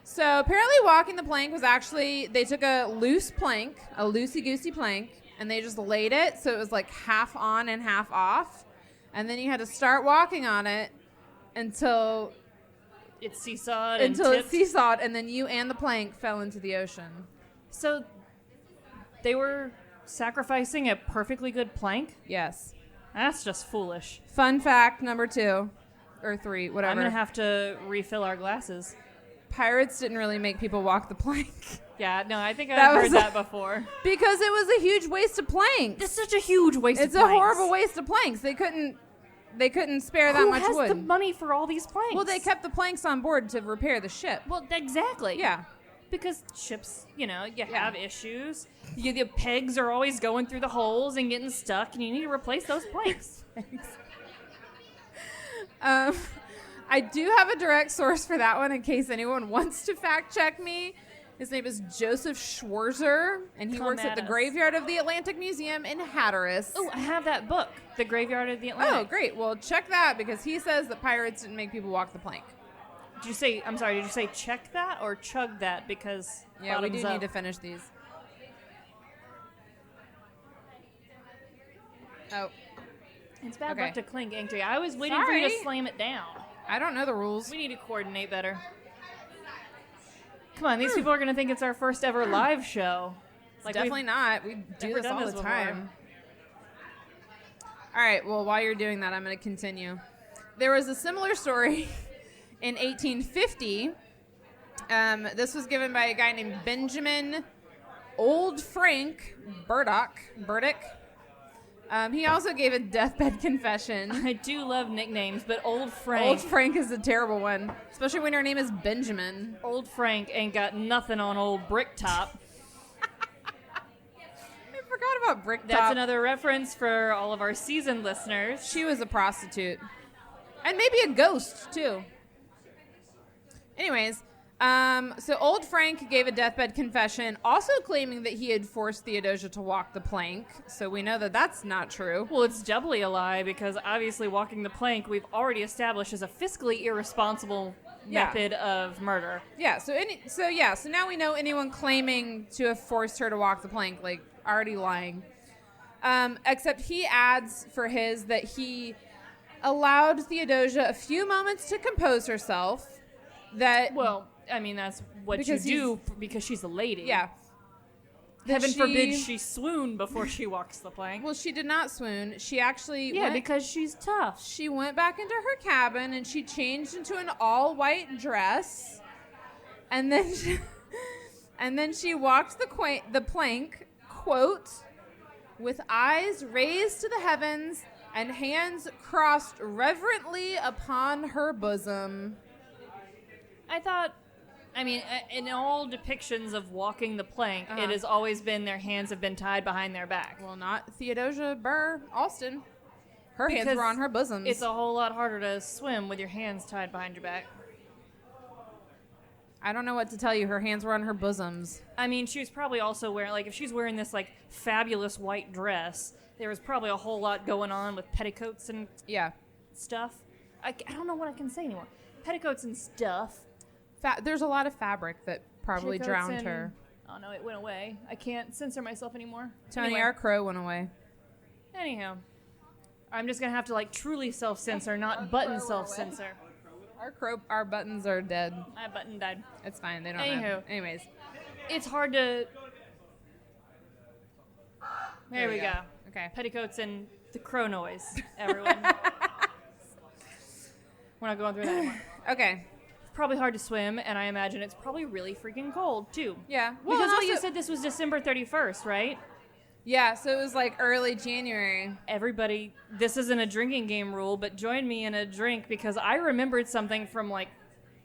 So apparently walking the plank was actually, they took a loose plank, a loosey-goosey plank, and they just laid it so it was like half on and half off. And then you had to start walking on it until it seesawed it seesawed, and then you and the plank fell into the ocean. So they were sacrificing a perfectly good plank? Yes. That's just foolish. Fun fact number 2 or 3, whatever. I'm going to have to refill our glasses. Pirates didn't really make people walk the plank. Yeah, no, I think I've heard that before. Because it was a huge waste of planks. It's such a huge waste of planks. It's a horrible waste of planks. They couldn't spare that much wood. Who has the money for all these planks? Well, they kept the planks on board to repair the ship. Well, exactly. Yeah. Because ships, you have issues. The pegs are always going through the holes and getting stuck, and you need to replace those planks. Thanks. I do have a direct source for that one in case anyone wants to fact check me. His name is Joseph Schwarzer, and he works at the Graveyard of the Atlantic Museum in Hatteras. Oh, I have that book, The Graveyard of the Atlantic. Oh, great. Well, check that because he says that pirates didn't make people walk the plank. Did you say check that or chug that? Because yeah, we do need to finish these. Oh. It's bad luck to clink ink tree. I was waiting for you to slam it down. I don't know the rules. We need to coordinate better. Come on, these people are going to think it's our first ever live show. Like definitely not. We do this all the time. All right, well, while you're doing that, I'm going to continue. There was a similar story in 1850. This was given by a guy named Benjamin Old Frank Burdock. He also gave a deathbed confession. I do love nicknames, but Old Frank. Old Frank is a terrible one, especially when your name is Benjamin. Old Frank ain't got nothing on old Bricktop. I forgot about Bricktop. That's another reference for all of our seasoned listeners. She was a prostitute. And maybe a ghost, too. Anyways, so Old Frank gave a deathbed confession, also claiming that he had forced Theodosia to walk the plank. So we know that that's not true. Well, it's doubly a lie because obviously walking the plank we've already established as a fiscally irresponsible method of murder. Yeah. So now we know anyone claiming to have forced her to walk the plank, like already lying. Except he adds for his that he allowed Theodosia a few moments to compose herself. That's what you do because she's a lady. Yeah. Heaven forbid she swoon before she walks the plank. Well, she did not swoon. She actually because she's tough. She went back into her cabin and she changed into an all-white dress. And then she walked the plank, quote, with eyes raised to the heavens and hands crossed reverently upon her bosom. I thought, in all depictions of walking the plank, it has always been their hands have been tied behind their back. Well, not Theodosia Burr Alston. Her hands were on her bosoms. It's a whole lot harder to swim with your hands tied behind your back. I don't know what to tell you. Her hands were on her bosoms. She was probably also wearing, if she's wearing this, fabulous white dress, there was probably a whole lot going on with petticoats and stuff. I don't know what I can say anymore. Petticoats and stuff. There's a lot of fabric that probably drowned her. Oh, no, it went away. I can't censor myself anymore. Tony, Anyway. our crow went away. Anyhow. I'm just going to have to, like, truly self-censor, not button self-censor. Our buttons are dead. My button died. It's fine. They don't Anywho. have. Anyways. It's hard to... There we go. Okay. Petticoats and the crow noise, everyone. We're not going through that anymore. Okay. It's probably hard to swim, and I imagine it's probably really freaking cold, too. Yeah. Well, because also, you said this was December 31st, right? Yeah, so it was like early January. Everybody, this isn't a drinking game rule, but join me in a drink because I remembered something from like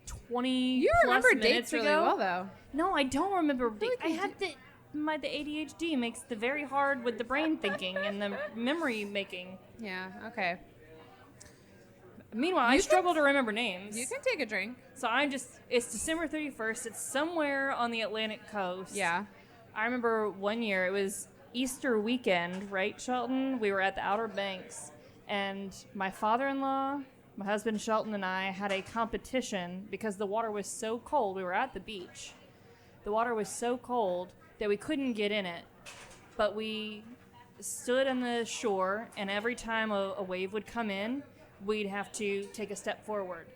20 You plus remember minutes dates really ago. well, though. No, I don't remember. like I you had the ADHD makes the very hard with the brain thinking and the memory making. Yeah, okay. Meanwhile, I struggle to remember names. You can take a drink. So it's December 31st. It's somewhere on the Atlantic coast. Yeah. I remember one year, it was Easter weekend, right, Shelton? We were at the Outer Banks, and my father-in-law, my husband Shelton, and I had a competition because the water was so cold. We were at the beach. The water was so cold that we couldn't get in it, but we stood on the shore, and every time a wave would come in, we'd have to take a step forward.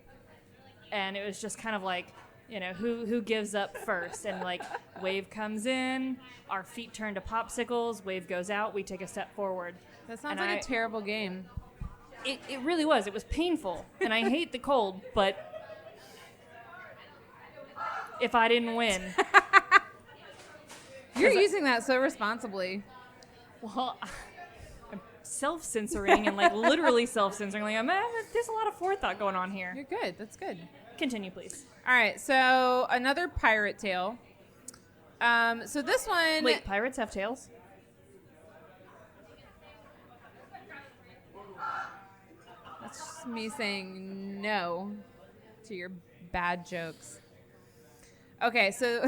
And it was just kind of like, you know, who gives up first? And like, wave comes in, our feet turn to popsicles, wave goes out, we take a step forward. That sounds like a terrible game. It really was. It was painful. And I hate the cold, but if I didn't win. You're using that so responsibly. Well, I'm self-censoring and like literally self-censoring. Like, there's a lot of forethought going on here. You're good. That's good. Continue, please. All right, so another pirate tale. So this one... Wait, pirates have tails? That's just me saying no to your bad jokes. Okay, so...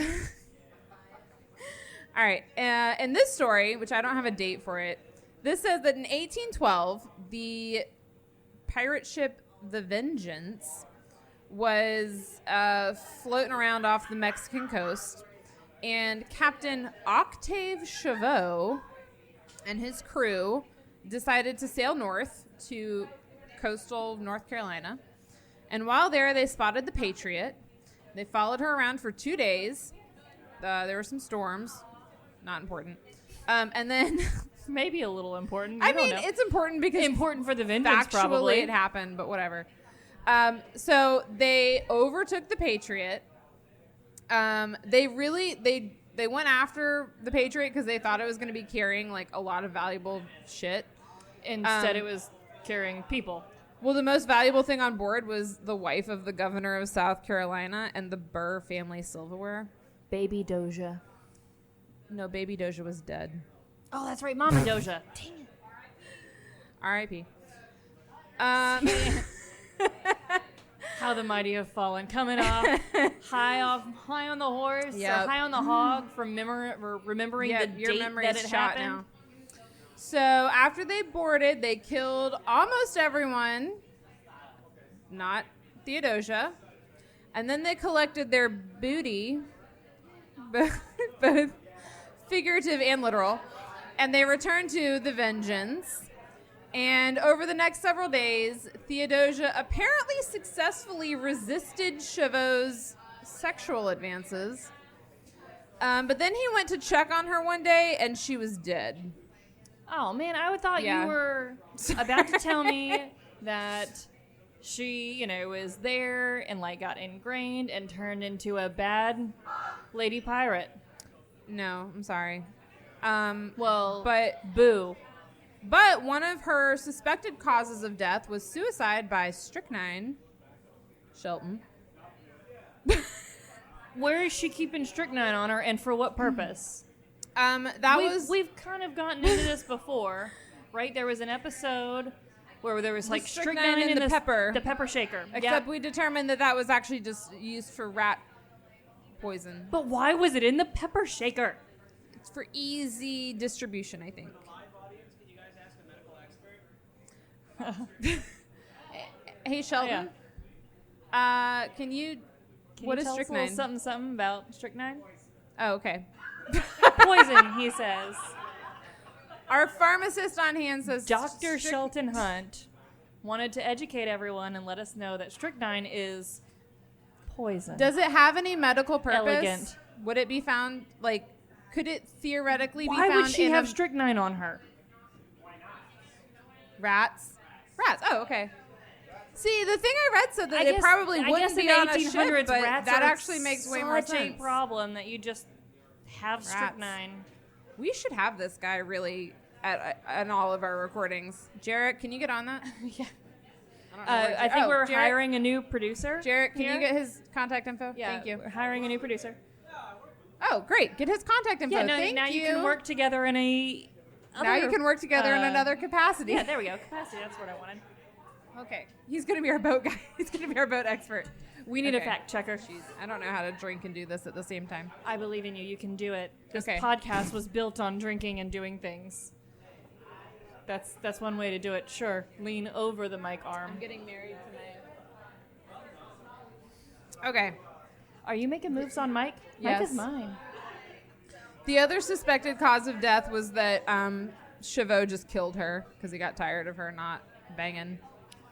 All right, in this story, which I don't have a date for it, this says that in 1812, the pirate ship The Vengeance was floating around off the Mexican coast, and Captain Octave Chavot and his crew decided to sail north to coastal North Carolina. And while there, they spotted the Patriot. They followed her around for 2 days. There were some storms. Not important. And then... Maybe a little important. I mean, it's important because... Important for the Vengeance, factually probably. It happened, but whatever. So they overtook the Patriot. They went after the Patriot because they thought it was going to be carrying like a lot of valuable shit. Instead, it was carrying people. Well, the most valuable thing on board was the wife of the governor of South Carolina and the Burr family silverware. Baby Doja. No, baby Doja was dead. Oh, that's right, Mama Doja. Dang it. R.I.P. How the mighty have fallen. Coming off high on the horse, or high on the hog from remembering the your date memory that is it shot happened. now. So after they boarded, they killed almost everyone, not Theodosia, and then they collected their booty, both figurative and literal, and they returned to the Vengeance. And over the next several days, Theodosia apparently successfully resisted Chavot's sexual advances. But then he went to check on her one day, and she was dead. Oh, man, I thought you were about to tell me that she, was there and, got ingrained and turned into a bad lady pirate. No, I'm sorry. But boo. But one of her suspected causes of death was suicide by strychnine. Shelton. Where is she keeping strychnine on her, and for what purpose? We've kind of gotten into this before, right? There was an episode where there was strychnine in the pepper. The pepper shaker. Except we determined that was actually just used for rat poison. But why was it in the pepper shaker? It's for easy distribution, I think. Hey Shelton, yeah. can you what is tell strychnine? us a little Something about strychnine? Oh, okay. Poison, he says. Our pharmacist on hand says Dr. Shelton Hunt wanted to educate everyone and let us know that strychnine is poison. Does it have any medical purpose? Elegant. Would it be found, like, could it theoretically be Why found would she in have strychnine on her? Rats? Rats. Oh, okay. See, the thing I read said that I it guess- probably I wouldn't guess be in on the a ship, 1800s, but rats that are actually makes way more such sense. a problem that you just have Rats. strychnine. We should have this guy really at all of our recordings. Jarrett, can you get on that? Yeah. I I think we're Jarrett, hiring a new producer. Jarrett, can here. you get his contact info? Yeah, Thank you. We're hiring a new producer. Oh, great. Get his contact info. Yeah, no, Thank now you can work together in a. Now you can work together in uh, another capacity. Yeah, there we go. Capacity. That's what I wanted. Okay. He's going to be our boat guy. He's going to be our boat expert. We need Okay. a fact checker. Jeez, I don't know how to drink and do this at the same time. I believe in you. You can do it. This Okay. podcast was built on drinking and doing things. That's one way to do it. Sure, lean over the mic arm. I'm getting married tonight. Okay. Are you making moves on Mike? Yes. Mike is mine. The other suspected cause of death was that Chavot just killed her because he got tired of her not banging.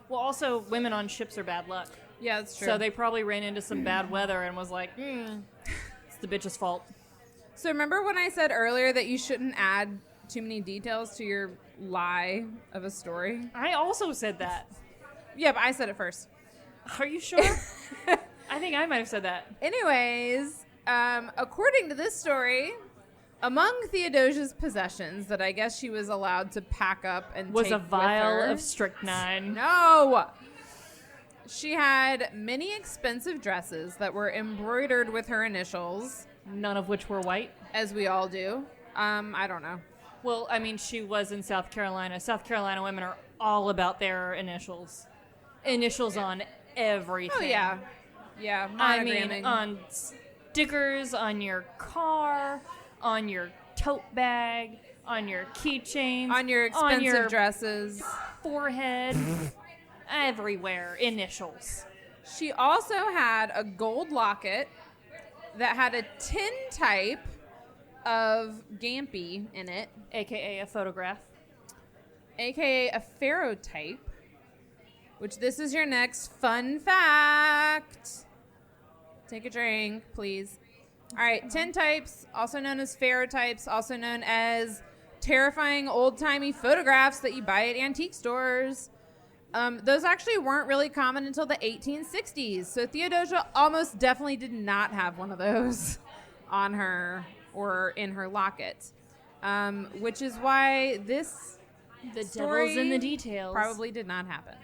Well, also, women on ships are bad luck. Yeah, that's true. So they probably ran into some bad weather and was like, it's the bitch's fault. So remember when I said earlier that you shouldn't add too many details to your lie of a story? I also said that. Yeah, but I said it first. Are you sure? I think I might have said that. Anyways, according to this story, among Theodosia's possessions that I guess she was allowed to pack up and Was take a vial with her, of strychnine. No! She had many expensive dresses that were embroidered with her initials, None of which were white. as we all do. I don't know. Well, I mean, she was in South Carolina. South Carolina women are all about their initials. Initials on everything. Oh, yeah. Yeah, I mean, monogramming. on stickers, on your car, on your tote bag, on your keychains, on your expensive on your dresses. forehead, everywhere, initials. She also had a gold locket that had a tintype of Gampy in it, AKA a photograph. aka a ferrotype, which this is your next fun fact. Take a drink, please. All right, tintypes, also known as ferrotypes, also known as terrifying old-timey photographs that you buy at antique stores. Those actually weren't really common until the 1860s. So Theodosia almost definitely did not have one of those on her or in her locket, which is why this The story devil's in the details. probably did not happen.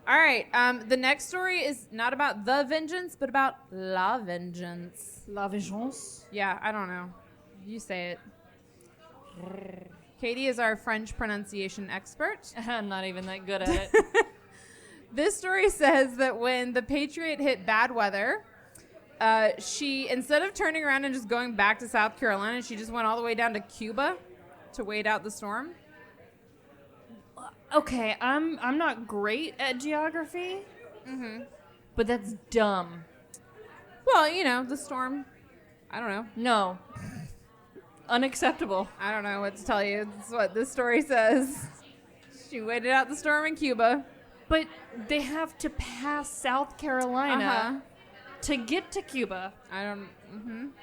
All right, the next story is not about the vengeance, but about la vengeance. La vengeance. Yeah, I don't know. You say it. Katy is our French pronunciation expert. I'm not even that good at it. This story says that when the Patriot hit bad weather, she, instead of turning around and just going back to South Carolina, she just went all the way down to Cuba to wait out the storm. Okay, I'm not great at geography, but that's dumb. Well, you know, the storm. I don't know. No. Unacceptable. I don't know what to tell you. That's what this story says. She waited out the storm in Cuba. But they have to pass South Carolina Uh-huh. to get to Cuba. I don't.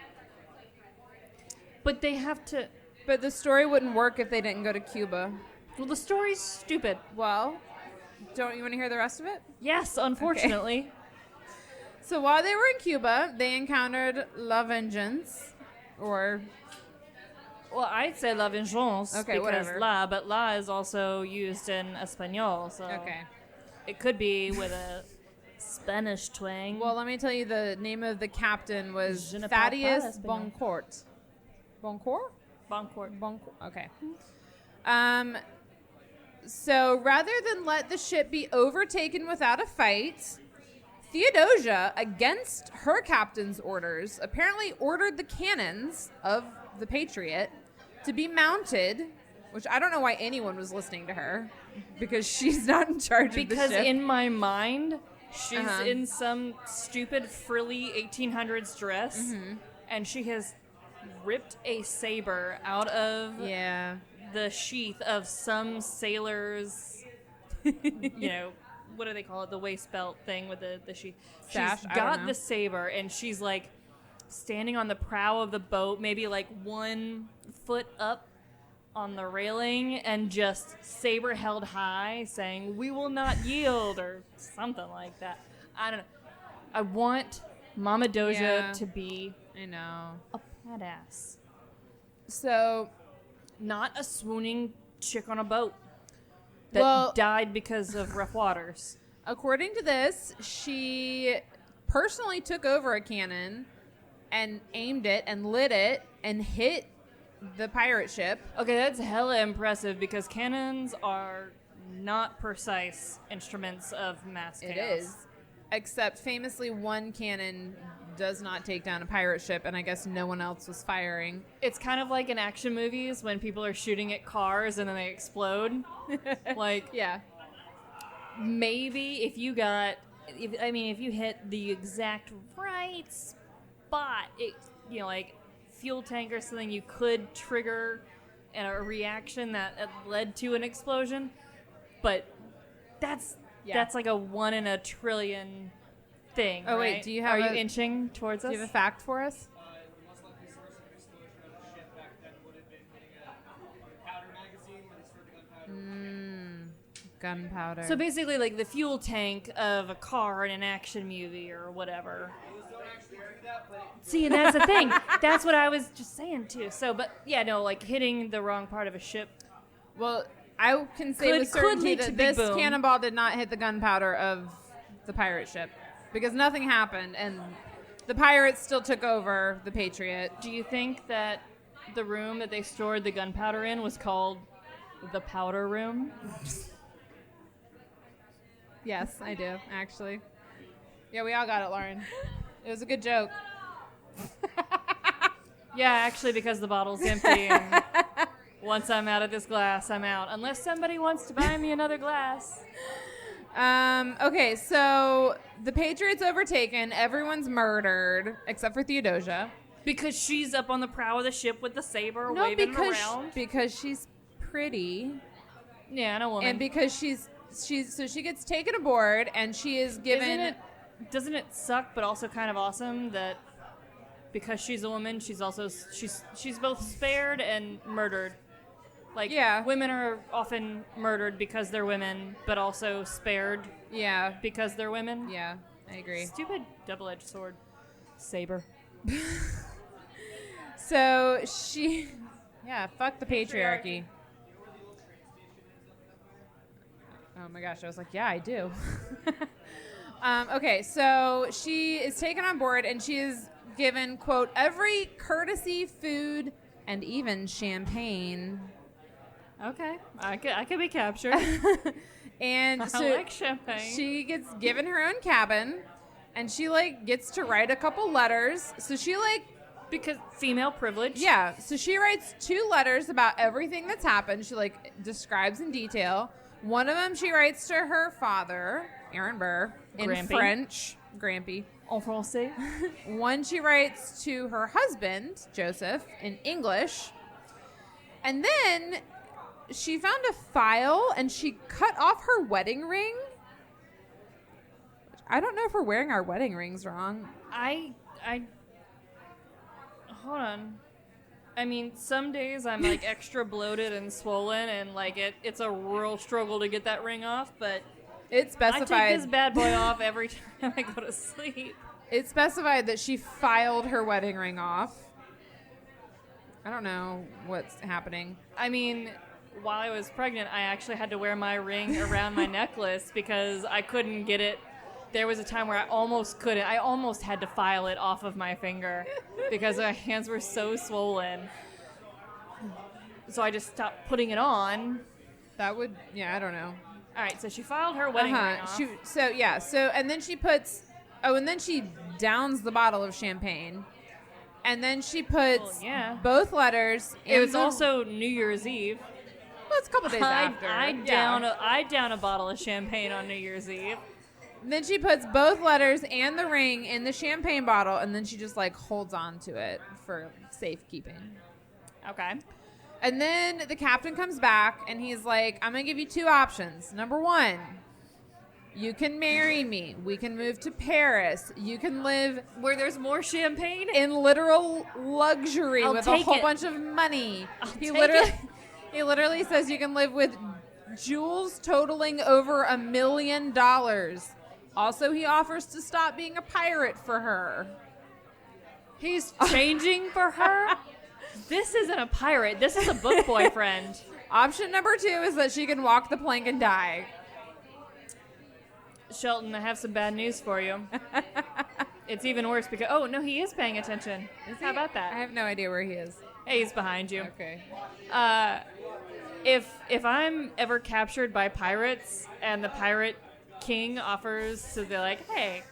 But they have to. But the story wouldn't work if they didn't go to Cuba. Well, the story's stupid. Well, don't you want to hear the rest of it? Yes, unfortunately. So while they were in Cuba, they encountered La Vengeance, or Well, I'd say la vengeance Okay, because whatever. la, but la is also used in Espanol, so okay. it could be with a Spanish twang. Well, let me tell you, the name of the captain was Je ne parle Thaddeus pas espagnol. Boncourt. Boncourt? Boncourt. Boncourt. Okay. So rather than let the ship be overtaken without a fight, Theodosia, against her captain's orders, apparently ordered the cannons of the Patriot to be mounted, which I don't know why anyone was listening to her, because she's not in charge of the Because ship. in my mind, She's in some stupid frilly 1800s dress, and she has ripped a saber out of the sheath of some sailor's, what do they call it? The waist belt thing with the sheath. Sash? She's got the saber, and she's like standing on the prow of the boat, maybe like 1 foot up on the railing, and just saber held high, saying, "We will not yield," or something like that. I don't know. I want Mama Doja to be I know. a badass. So, not a swooning chick on a boat that died because of rough waters. According to this, she personally took over a cannon and aimed it and lit it and hit the pirate ship. Okay, that's hella impressive because cannons are not precise instruments of mass chaos. It is. Except famously one cannon does not take down a pirate ship, and I guess no one else was firing. It's kind of like in action movies when people are shooting at cars and then they explode. Maybe if you hit the exact right spot, like fuel tank or something, you could trigger a reaction that led to an explosion. But that's like a 1 in a trillion thing. Oh, right? wait, do you have Are you inching towards us? Do you have a fact for us? The most likely source of explosion of a ship back then would have been hitting a powder magazine where they stored the gunpowder. Gunpowder. So basically, like the fuel tank of a car in an action movie or whatever. Don't actually do that, but See, and that's the thing. That's what I was just saying too. So, but yeah, no, like hitting the wrong part of a ship. Well, I can say with certainty lead to that big this boom. cannonball did not hit the gunpowder of the pirate ship because nothing happened, and the pirates still took over the Patriot. Do you think that the room that they stored the gunpowder in was called the powder room? Yes, I do, actually. Yeah, we all got it, Lauren. It was a good joke. Yeah, actually, because the bottle's empty, and once I'm out of this glass, I'm out. Unless somebody wants to buy me another glass. Okay, so the Patriot's overtaken. Everyone's murdered except for Theodosia. Because she's up on the prow of the ship with the saber waving around. Because she's pretty. Yeah, and a woman. And because so she gets taken aboard and she is given. Doesn't it suck, but also kind of awesome that because she's a woman, she's also she's both spared and murdered. Like, women are often murdered because they're women, but also spared because they're women. Yeah, I agree. Stupid double-edged sword. Saber. So fuck the patriarchy. Oh my gosh, I was like, yeah, I do. Okay, so she is taken on board and she is given, quote, every courtesy, food, and even champagne. Okay, I could be captured. And so I like champagne. She gets given her own cabin, and she gets to write a couple letters. So she because female privilege. Yeah, so she writes 2 letters about everything that's happened. She describes in detail. One of them she writes to her father, Aaron Burr, in Grampy. French. Grampy. En français. One she writes to her husband, Joseph, in English. And then she found a file and she cut off her wedding ring. I don't know if we're wearing our wedding rings wrong. Hold on. I mean, some days I'm extra bloated and swollen, and it's a real struggle to get that ring off. But it specified I take this bad boy off every time I go to sleep. It specified that she filed her wedding ring off. I don't know what's happening. I mean, while I was pregnant, I actually had to wear my ring around my necklace because I couldn't get it. There was a time where I almost couldn't. I almost had to file it off of my finger because my hands were so swollen. So I just stopped putting it on. That would, I don't know. All right, so she filed her wedding ring off. And then she puts, and then she downs the bottle of champagne. And then she puts both letters. It was also New Year's Eve. Well, it's a couple days after. I down a bottle of champagne on New Year's Eve. Then she puts both letters and the ring in the champagne bottle, and then she just like holds on to it for safekeeping. Okay. And then the captain comes back, and he's like, I'm going to give you two options. Number one, you can marry me. We can move to Paris. You can live Where there's more champagne? in literal luxury I'll with a take whole it. bunch of money. Take it. He literally says you can live with jewels totaling over $1 million. Also, he offers to stop being a pirate for her. He's changing for her? This isn't a pirate. This is a book boyfriend. Option number two is that she can walk the plank and die. Shelton, I have some bad news for you. It's even worse because... Oh, no, he is paying attention. How about that? I have no idea where he is. Hey, he's behind you. Okay. If I'm ever captured by pirates and the pirate king offers to be like, hey,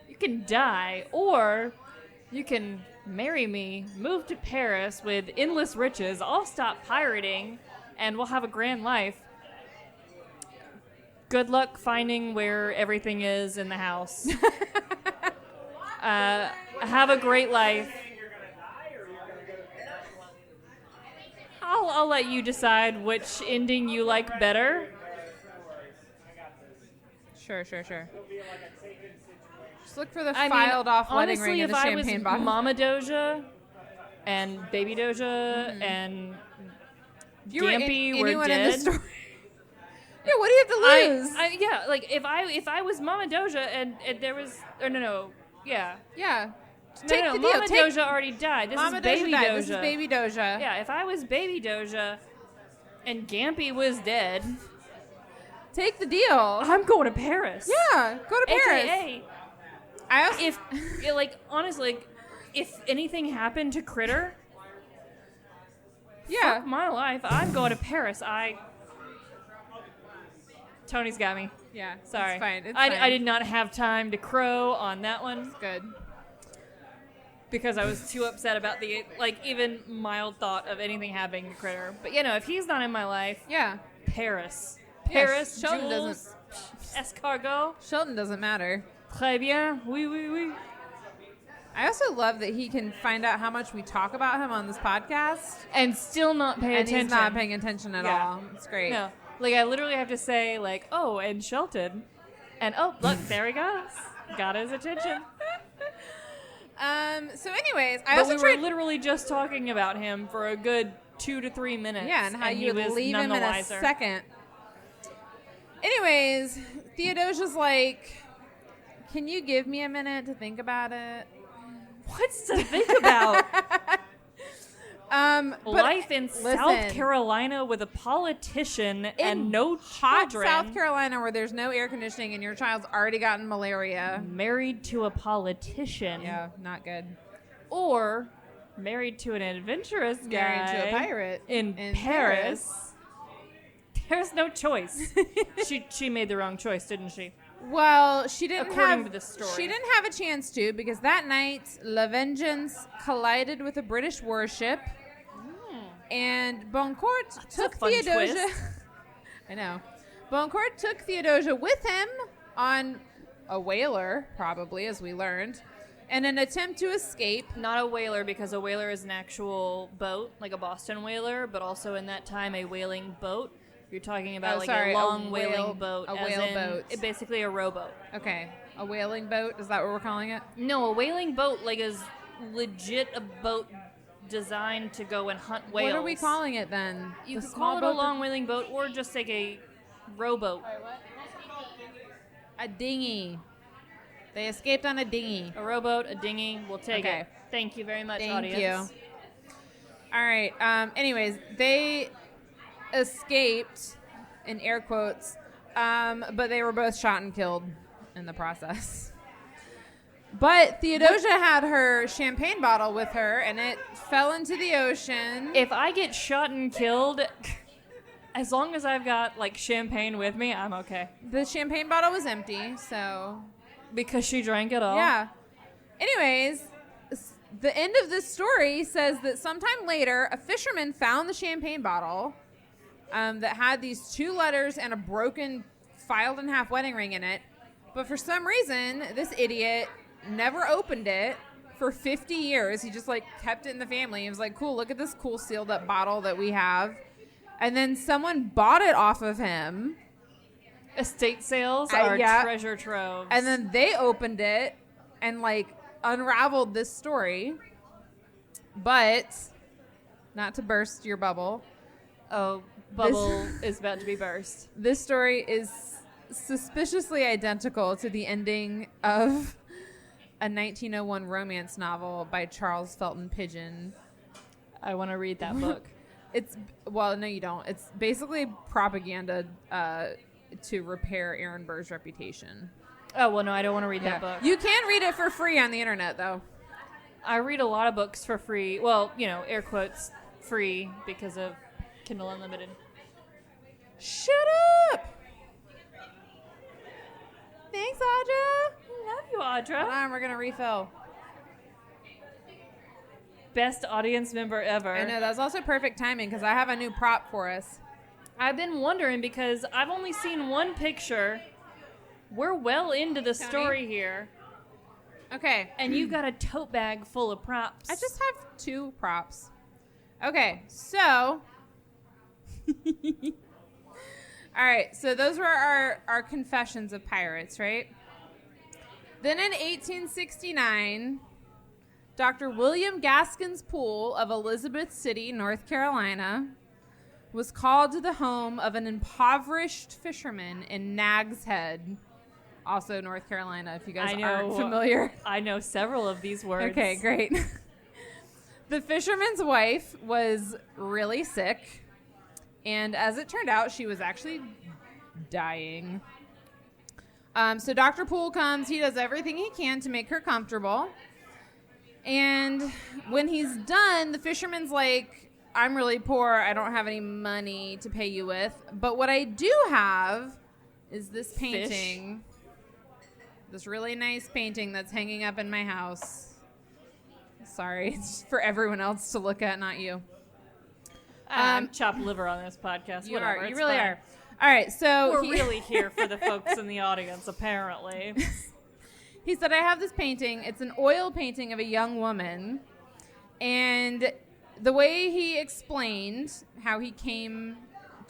you can die or you can marry me, move to Paris with endless riches, I'll stop pirating and we'll have a grand life. Good luck finding where everything is in the house. Have a great life. I'll let you decide which ending you like better. Sure. Just look for the filed off wedding honestly, ring in the champagne if I was bottle. Mama Doja and Baby Doja and If you were Gampy were anyone dead. in the story. Yeah, what do you have to lose? Yeah, like if I was Mama Doja and there was yeah. Yeah. No, Take the deal. Mama Doja already died. This Mama is Baby Doja died. Doja. This is Baby Doja. Yeah, if I was Baby Doja and Gampy was dead, Take the deal. I'm going to Paris. Yeah, go to Paris. AKA, I also, if honestly, if anything happened to Critter, yeah. fuck my life, I'm going to Paris. Tony's got me. Yeah, Sorry. It's fine. It's I fine. did not have time to crow on that one Good. because I was too upset about the even mild thought of anything happening to Critter. But if he's not in my life, Yeah. Paris. Yeah, Paris, Sheldon Jules, escargot. Sheldon doesn't matter. Très bien. Oui, oui, oui. I also love that he can find out how much we talk about him on this podcast, And still not pay and attention. he's not paying attention at Yeah. all. It's great. No. I literally have to say, oh, and Shelton. And, oh, look, there he goes. Got his attention. So, anyways, I But also we were tried. literally just talking about him for a good 2 to 3 minutes. Yeah, and how he you would was leave none him the in a wiser. second. Anyways, Theodosia's like, can you give me a minute to think about it? What's to think about? But Life in South listen, Carolina with a politician in and no hot children. South Carolina where there's no air conditioning and your child's already gotten malaria. Married to a politician. Yeah, not good. Or married to an adventurous guy. Married to a pirate in Paris. There's no choice. She made the wrong choice, didn't she? Well, she didn't According have to the story. She didn't have a chance to because that night La Vengeance collided with a British warship, and Boncourt took a fun Theodosia. twist. I know. Boncourt took Theodosia with him on a whaler, probably as we learned, in an attempt to escape. Not a whaler, because a whaler is an actual boat, like a Boston whaler, but also in that time a whaling boat. You're talking about a a long whale- whaling boat. a as whale in boat. Basically a rowboat. Okay, a whaling boat. Is that what we're calling it? No, a whaling boat is legit a boat designed to go and hunt whales. What are we calling it then? You The could small call it a boat long whaling boat or just like a rowboat. A dinghy. They escaped on a dinghy. A rowboat, a dinghy, we'll take Okay. it. Thank you very much, Thank audience. you. All right. Anyways, they escaped, in air quotes, but they were both shot and killed in the process. But Theodosia had her champagne bottle with her, and it fell into the ocean. If I get shot and killed, as long as I've got champagne with me, I'm okay. The champagne bottle was empty, so Because she drank it all. yeah. Anyways, the end of this story says that sometime later, a fisherman found the champagne bottle that had these two letters and a broken, filed in half wedding ring in it. But for some reason, this idiot never opened it for 50 years. He just like kept it in the family. He was like, cool, look at this cool sealed up bottle that we have. And then someone bought it off of him. Estate sales are treasure troves. And then they opened it and like unraveled this story. But not to burst your bubble. Oh, bubble is about to be burst. This story is suspiciously identical to the ending of a 1901 romance novel by Charles Felton Pigeon. I want to read that book. Well, no, you don't. It's basically propaganda to repair Aaron Burr's reputation. Oh, well, no, I don't want to read that book. You can read it for free on the internet, though. I read a lot of books for free. Well, air quotes, free because of Kindle Unlimited. Shut up! Thanks, Audra. Love you, Audra. Hold on, we're going to refill. Best audience member ever. I know, that was also perfect timing because I have a new prop for us. I've been wondering because I've only seen one picture. We're well into the story here. Okay. And you got a tote bag full of props. I just have 2 props. Okay, so... All right, so those were our confessions of pirates, right? Then in 1869... Dr. William Gaskins Poole of Elizabeth City, North Carolina, was called to the home of an impoverished fisherman in Nag's Head, also North Carolina, if you guys aren't familiar. I know several of these words. Okay, great. The fisherman's wife was really sick, and as it turned out, she was actually dying. So Dr. Poole comes. He does everything he can to make her comfortable. And when he's done, the fisherman's like, I'm really poor. I don't have any money to pay you with. But what I do have is this painting. This really nice painting that's hanging up in my house. Sorry, it's for everyone else to look at, not you. I'm chopped liver on this podcast. You Whatever, are. You it's really fine. are. All right, so we're really here for the folks in the audience, apparently. He said, I have this painting. It's an oil painting of a young woman. And the way he explained how he came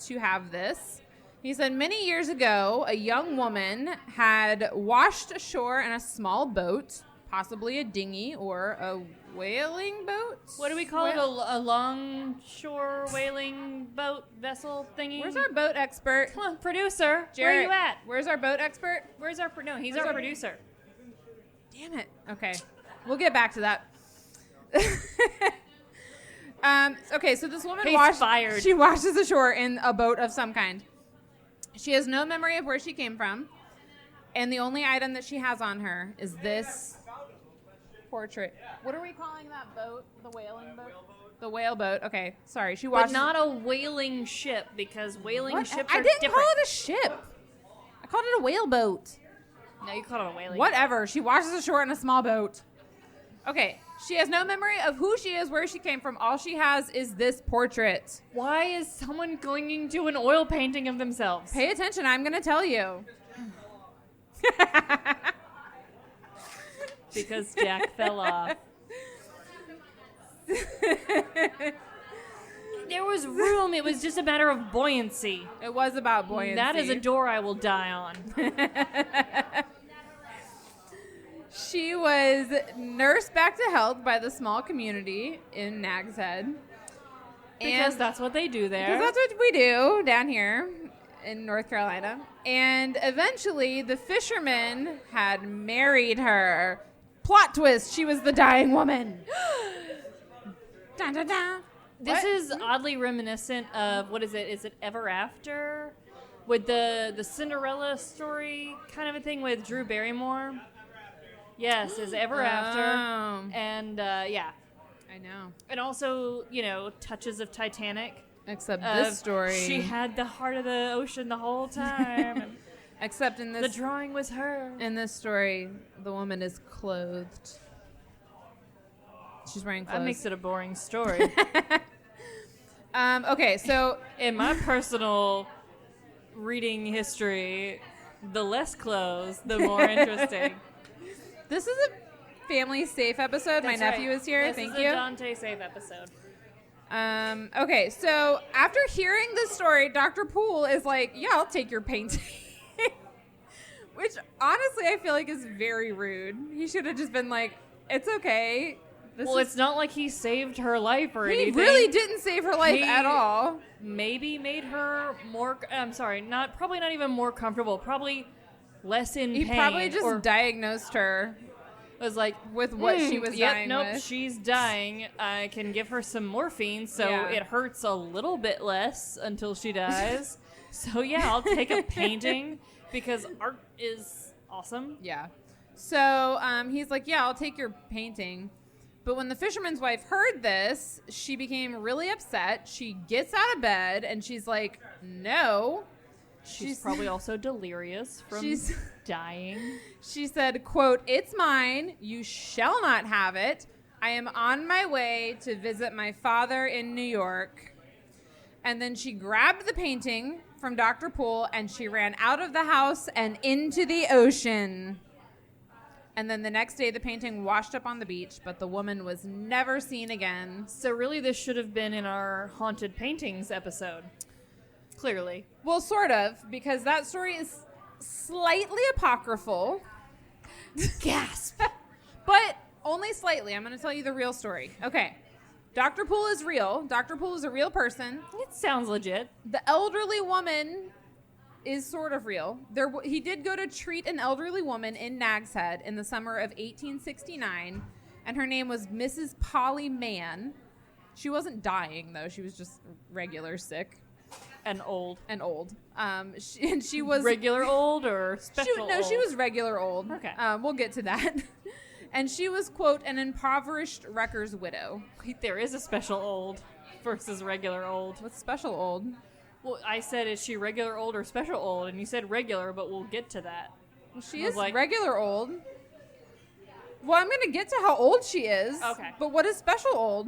to have this, he said, many years ago, a young woman had washed ashore in a small boat, possibly a dinghy or a whaling boat. What do we call it? A longshore whaling boat vessel thingy? Where's our boat expert? Come on, producer. Jarrett, where are you at? Where's our boat expert? Where's our... No, he's our producer. Damn it. Okay. We'll get back to that. Okay, so this woman fired. She washes ashore in a boat of some kind. She has no memory of where she came from. And the only item that she has on her is this portrait. What are we calling that boat? The whaling boat? The whale boat. Okay, sorry. She washes. But not a whaling ship because whaling ships are I didn't different. call it a ship. I called it a whale boat. No, you called it a whaling. Whatever. She washes ashore in a small boat. Okay. She has no memory of who she is, where she came from. All she has is this portrait. Why is someone clinging to an oil painting of themselves? Pay attention. I'm going to tell you. Because Jack fell off. There was room. It was just a matter of buoyancy. It was about buoyancy. That is a door I will die on. She was nursed back to health by the small community in Nag's Head. Because that's what they do there. Because that's what we do down here in North Carolina. And eventually, the fisherman had married her. Plot twist, she was the dying woman. Dun, dun, dun. This is oddly reminiscent of, what is it? Is it Ever After? With the Cinderella story kind of a thing with Drew Barrymore. Yes, is Ever After. And, yeah. I know. And also, touches of Titanic. Except this story. She had the heart of the ocean the whole time. And except in this. The drawing was her. In this story, the woman is clothed. She's wearing clothes. That makes it a boring story. Okay, so in my personal reading history, the less clothes, the more interesting. This is a family safe episode. That's My nephew right. is here. This Thank is you. a Dante safe episode. Okay, so after hearing this story, Dr. Poole is like, yeah, I'll take your painting. Which, honestly, I feel like is very rude. He should have just been like, it's okay. It's not like he saved her life or He anything. really didn't save her life at all. Maybe made her more, I'm sorry, probably not even more comfortable, probably less in pain. He probably just or diagnosed her was like, with what she was dying nope, with. she's dying. I can give her some morphine so it hurts a little bit less until she dies. So yeah, I'll take a painting because art is awesome. Yeah. So he's like, yeah, I'll take your painting. But when the fisherman's wife heard this, she became really upset. She gets out of bed and she's like, no. She's probably also delirious from dying. She said, quote, it's mine. You shall not have it. I am on my way to visit my father in New York. And then she grabbed the painting from Dr. Poole and she ran out of the house and into the ocean. And then the next day, the painting washed up on the beach, but the woman was never seen again. So really, this should have been in our haunted paintings episode. Clearly. Well, sort of, because that story is slightly apocryphal. Gasp. But only slightly. I'm going to tell you the real story. Okay. Dr. Poole is real. Dr. Poole is a real person. It sounds legit. The elderly woman is sort of real. He did go to treat an elderly woman in Nag's Head in the summer of 1869, and her name was Mrs. Polly Mann. She wasn't dying, though. She was just regular sick. And old. She was... Regular old or special old? She was regular old. Okay. We'll get to that. And she was, quote, an impoverished wrecker's widow. Wait, there is a special old versus regular old. What's special old? Well, I said, is she regular old or special old? And you said regular, but we'll get to that. Well, she is regular old. Well, I'm going to get to how old she is. Okay. But what is special old?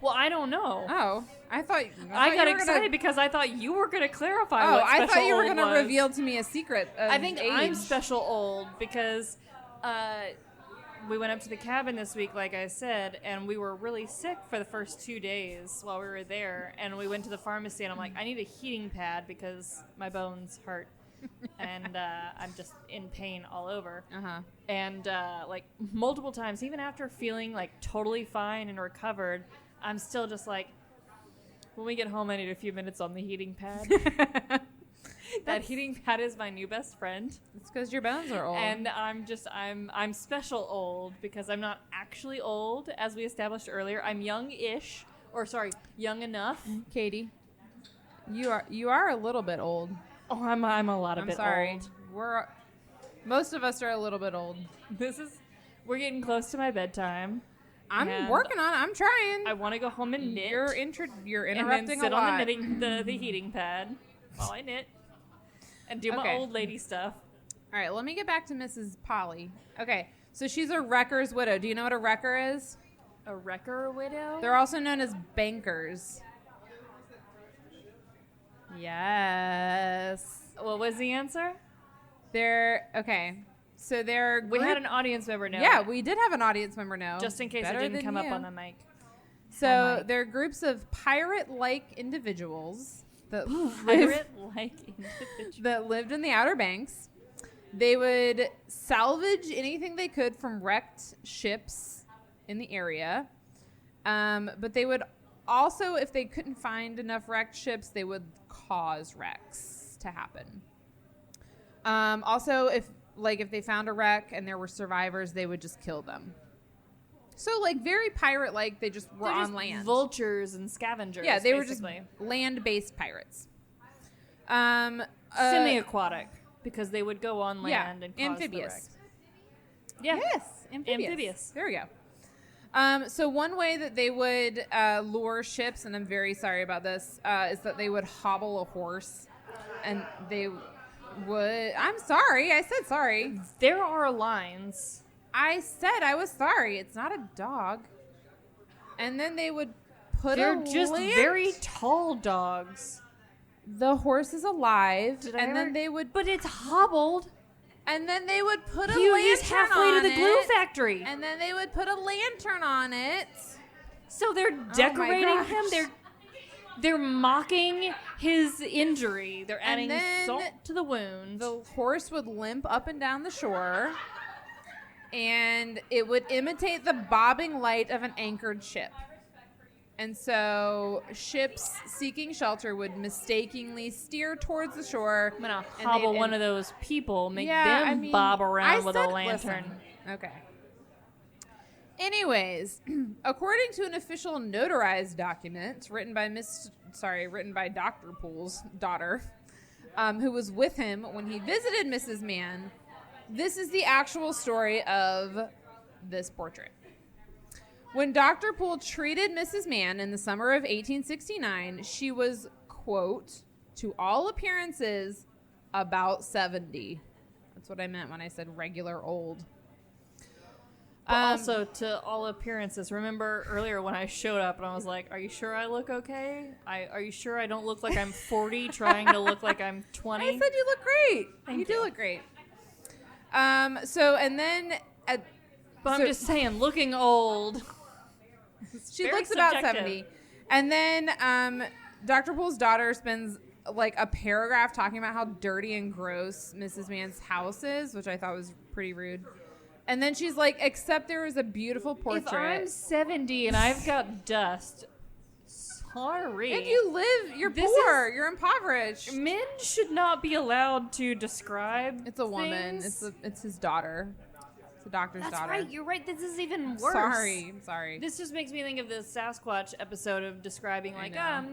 Well, I don't know. Oh, I got excited because I thought you were going to clarify what special I thought you were going to reveal to me a secret of I think age. I'm special old because we went up to the cabin this week, like I said, and we were really sick for the first 2 days while we were there. And we went to the pharmacy, and I'm like, I need a heating pad because my bones hurt. And I'm just in pain all over. Uh-huh. And like multiple times, even after feeling like totally fine and recovered, I'm still just like, when we get home, I need a few minutes on the heating pad. That heating pad is my new best friend. It's because your bones are old. And I'm special old because I'm not actually old, as we established earlier. I'm young-ish, or sorry, young enough. Katy, you are a little bit old. Oh, I'm a lot of I'm bit sorry. old. Most of us are a little bit old. We're getting close to my bedtime. I'm working on it. I'm trying. I want to go home and knit. You're interrupting and then sit a lot. on the heating pad while I knit and do my old lady stuff. All right, let me get back to Mrs. Polly. Okay, so she's a wrecker's widow. Do you know what a wrecker is? A wrecker widow? They're also known as bankers. Yes. What was the answer? We had an audience member know. Yeah, we did have an audience member know. Just in case Better it didn't than come you. up on the mic. So they're groups of pirate-like individuals that that lived in the Outer Banks. They would salvage anything they could from wrecked ships in the area. But they would also, if they couldn't find enough wrecked ships, they would cause wrecks to happen. Also, if they found a wreck and there were survivors, they would just kill them. So, very pirate-like, they just were on land. Vultures and scavengers. Yeah, they basically. were just land-based pirates. Semi-aquatic, because they would go on land and cause amphibious. The wrecks. Yeah. Yes, amphibious. There we go. So one way that they would lure ships, and I'm very sorry about this, is that they would hobble a horse, and they would... I'm sorry. I said sorry. There are lines. I said I was sorry. It's not a dog. And then they would put They're just very tall dogs. The horse is alive, then they would... But it's hobbled. And then they would put a You lantern use halfway on to the glue it, factory. and then they would put a lantern on it. So they're decorating him. They're mocking his injury. They're adding salt to the wound. The horse would limp up and down the shore, and it would imitate the bobbing light of an anchored ship. And so ships seeking shelter would mistakenly steer towards the shore. I'm going to hobble one of those people, make them bob around with a lantern. Listen. Okay. Anyways, according to an official notarized document written by Dr. Poole's daughter, who was with him when he visited Mrs. Mann, this is the actual story of this portrait. When Dr. Poole treated Mrs. Mann in the summer of 1869, she was, quote, to all appearances, about 70. That's what I meant when I said regular old. But also, to all appearances, remember earlier when I showed up and I was like, are you sure I look okay? Are you sure I don't look like I'm 40 trying to look like I'm 20? I said you look great. Thank you do look great. I'm just saying, looking old. She looks about 70. And then Dr. Poole's daughter spends like a paragraph talking about how dirty and gross Mrs. Mann's house is, which I thought was pretty rude. And then she's like, except there was a beautiful portrait. If I'm 70 and I've got dust, sorry. If you live, you're poor. You're impoverished. Men should not be allowed to describe It's a woman. things. It's his daughter. It's the doctor's daughter. That's right. You're right. This is even worse. Sorry. This just makes me think of the Sasquatch episode of describing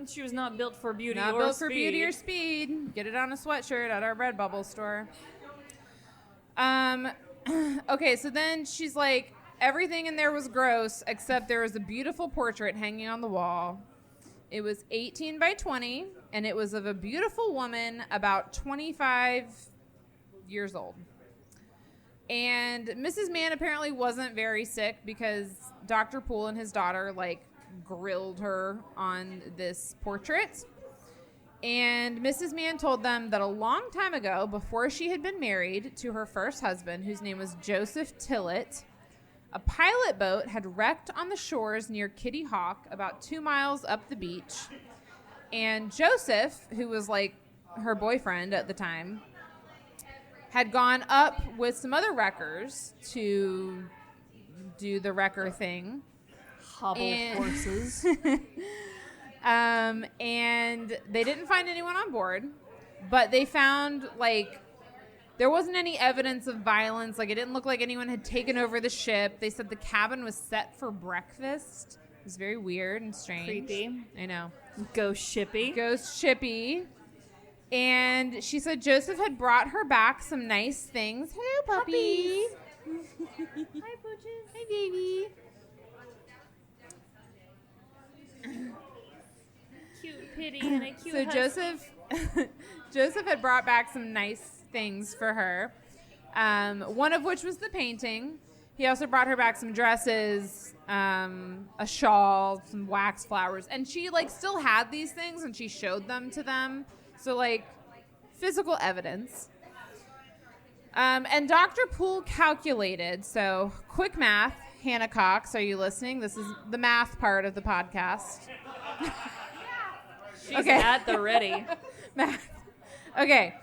she was not built for beauty Not or built speed. for beauty or speed. Get it on a sweatshirt at our Redbubble store. Okay, so then she's like, everything in there was gross except there was a beautiful portrait hanging on the wall. It was 18 by 20, and it was of a beautiful woman about 25 years old. And Mrs. Mann apparently wasn't very sick because Dr. Poole and his daughter, grilled her on this portrait. And Mrs. Mann told them that a long time ago, before she had been married to her first husband, whose name was Joseph Tillett, a pilot boat had wrecked on the shores near Kitty Hawk, about 2 miles up the beach. And Joseph, who was her boyfriend at the time, had gone up with some other wreckers to do the wrecker thing. Hobble horses. And they didn't find anyone on board, but they found there wasn't any evidence of violence. It didn't look like anyone had taken over the ship. They said the cabin was set for breakfast. It was very weird and strange. Creepy. I know. Ghost shippy. And she said Joseph had brought her back some nice things. Hello, puppy. Hi, Pooches. Hi, baby. Cute pitty and a cute So husky. Joseph had brought back some nice things for her, one of which was the painting. He also brought her back some dresses, a shawl, some wax flowers, and she still had these things and she showed them to them. So physical evidence. And Dr. Poole calculated, so quick math, Hannah Cox, are you listening? This is the math part of the podcast. She's at the ready. Math. Okay.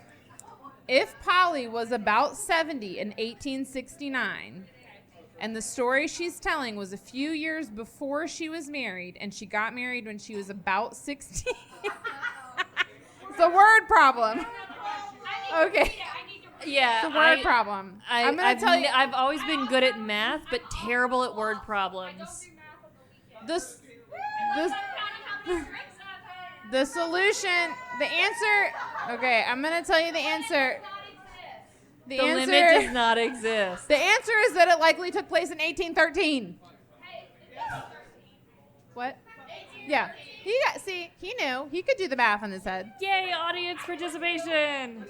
If Polly was about 70 in 1869, and the story she's telling was a few years before she was married, and she got married when she was about 16. It's a word problem. Okay. Yeah, It's a word problem. I'm going to tell you. I've always been good at math, but terrible at word problems. The solution, the answer. Okay, I'm going to tell you the answer. The limit does not exist. The answer is that it likely took place in 1813. What? Yeah. He knew. He could do the math in his head. Yay, audience participation.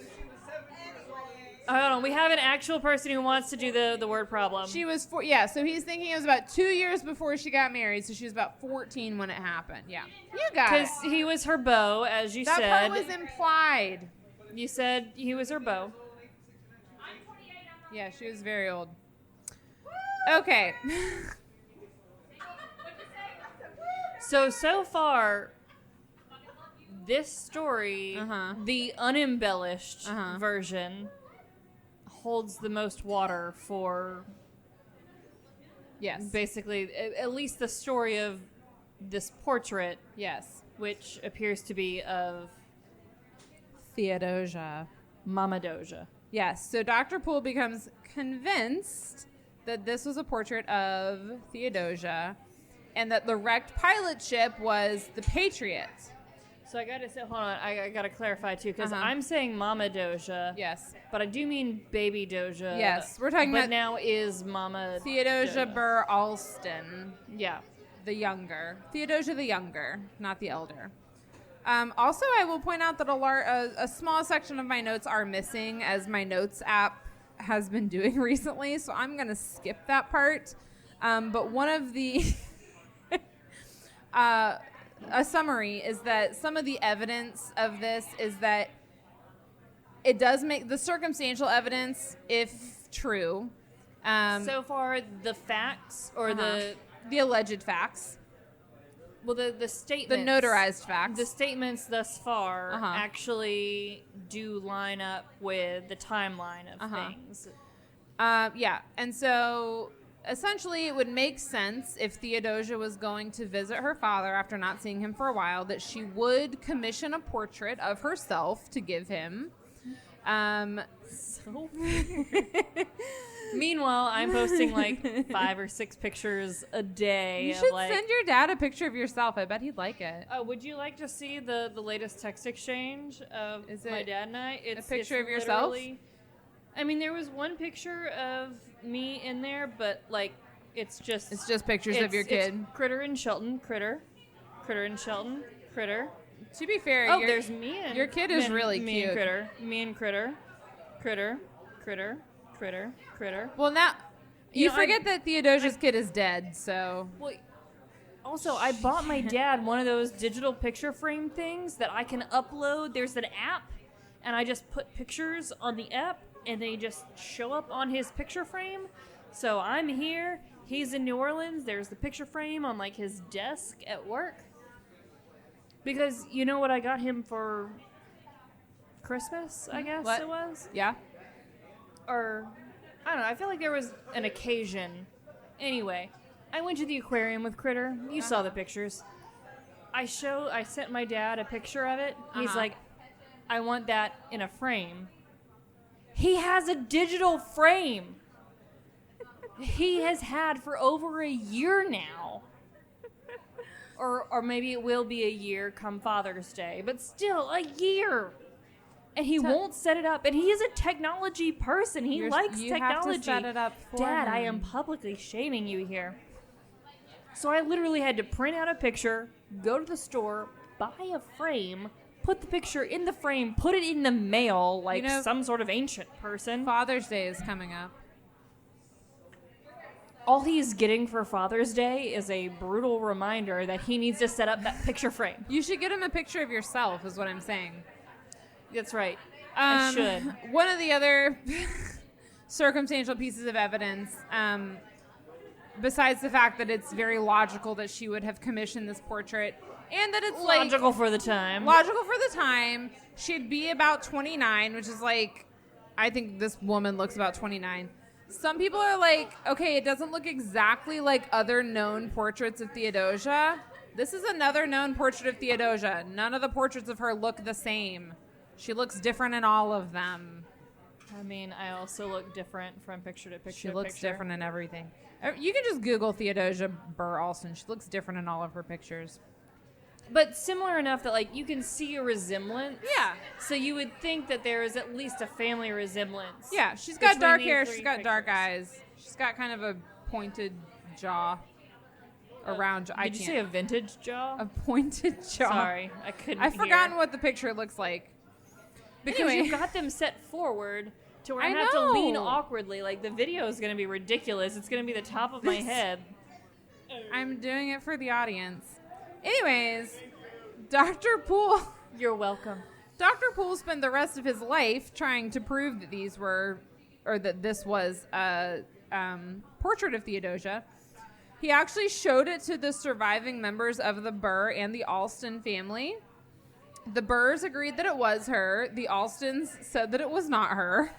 Hold on, we have an actual person who wants to do the word problem. She was so he's thinking it was about 2 years before she got married, so she was about 14 when it happened. Yeah. You got it. Because he was her beau, as you said. That part was implied. You said he was her beau. Yeah, she was very old. Okay. So far, this story, the unembellished version, holds the most water for, Yes. basically, at least the story of this portrait, Yes. which appears to be of Theodosia. Mama Doja. Yes. So Dr. Poole becomes convinced that this was a portrait of Theodosia and that the wrecked pilot ship was the Patriot. So I gotta say, hold on, I gotta clarify too, because I'm saying Mama Doja. Yes. But I do mean Baby Doja. Yes. We're talking but about now is Mama Theodosia Doja. Burr Alston, Yeah. the younger. Theodosia the younger, not the elder. Also, I will point out that a small section of my notes are missing, as my notes app has been doing recently, so I'm going to skip that part. But one of the... a summary is that some of the evidence of this is that it does make the circumstantial evidence, if true. So far, the facts or the alleged facts, the statements, the notarized facts, the statements thus far actually do line up with the timeline of things. Yeah, and so essentially it would make sense if Theodosia was going to visit her father after not seeing him for a while that she would commission a portrait of herself to give him. So meanwhile, I'm posting like 5 or 6 pictures a day. You should send your dad a picture of yourself. I bet he'd like it. Would you like to see the latest text exchange of my dad and I? It's a picture of yourself? I mean, there was one picture of me in there, but like it's just pictures of your kid. It's Critter and Shelton, Critter and Shelton, Critter. To be fair, there's me and your kid is really me cute. And Critter, me and Critter, Critter, Critter, Critter, Critter. Well, now you forget that Theodosia's kid is dead. So also, I bought my dad one of those digital picture frame things that I can upload. There's an app, and I just put pictures on the app, and they just show up on his picture frame. So I'm here. He's in New Orleans. There's the picture frame on like his desk at work. Because you know what I got him for Christmas, I guess it was? Yeah. Or, I don't know, I feel like there was an occasion. Anyway, I went to the aquarium with Critter. You saw the pictures. I sent my dad a picture of it. He's like, I want that in a frame. He has a digital frame. He has had for over a year now. Or maybe it will be a year come Father's Day, but still a year. And he won't set it up. And he is a technology person. He likes technology. Have to set it up for Dad, him. I am publicly shaming you here. So I literally had to print out a picture, go to the store, buy a frame, put the picture in the frame, put it in the mail like some sort of ancient person. Father's Day is coming up. All he's getting for Father's Day is a brutal reminder that he needs to set up that picture frame. You should get him a picture of yourself, is what I'm saying. That's right. I should. One of the other circumstantial pieces of evidence, besides the fact that it's very logical that she would have commissioned this portrait, and that it's logical for the time. Logical for the time. She'd be about 29, which is like, I think this woman looks about 29. Some people are like, okay, it doesn't look exactly like other known portraits of Theodosia. This is another known portrait of Theodosia. None of the portraits of her look the same. She looks different in all of them. I mean, I also look different from picture to picture. She looks different in everything. You can just Google Theodosia Burr Alston. She looks different in all of her pictures. But similar enough that, like, you can see a resemblance. Yeah. So you would think that there is at least a family resemblance. Yeah, she's got dark hair. She's got dark eyes. She's got kind of a pointed jaw. Around. Did you say a vintage jaw? A pointed jaw. Sorry, I couldn't I've hear. forgotten what the picture looks like. Because you've got them set forward to where I I have to lean know. awkwardly. Like, the video is going to be ridiculous. It's going to be the top of my head. I'm doing it for the audience. Anyways, Dr. Poole. You're welcome. Dr. Poole spent the rest of his life trying to prove that this was a portrait of Theodosia. He actually showed it to the surviving members of the Burr and the Alston family. The Burrs agreed that it was her. The Alstons said that it was not her.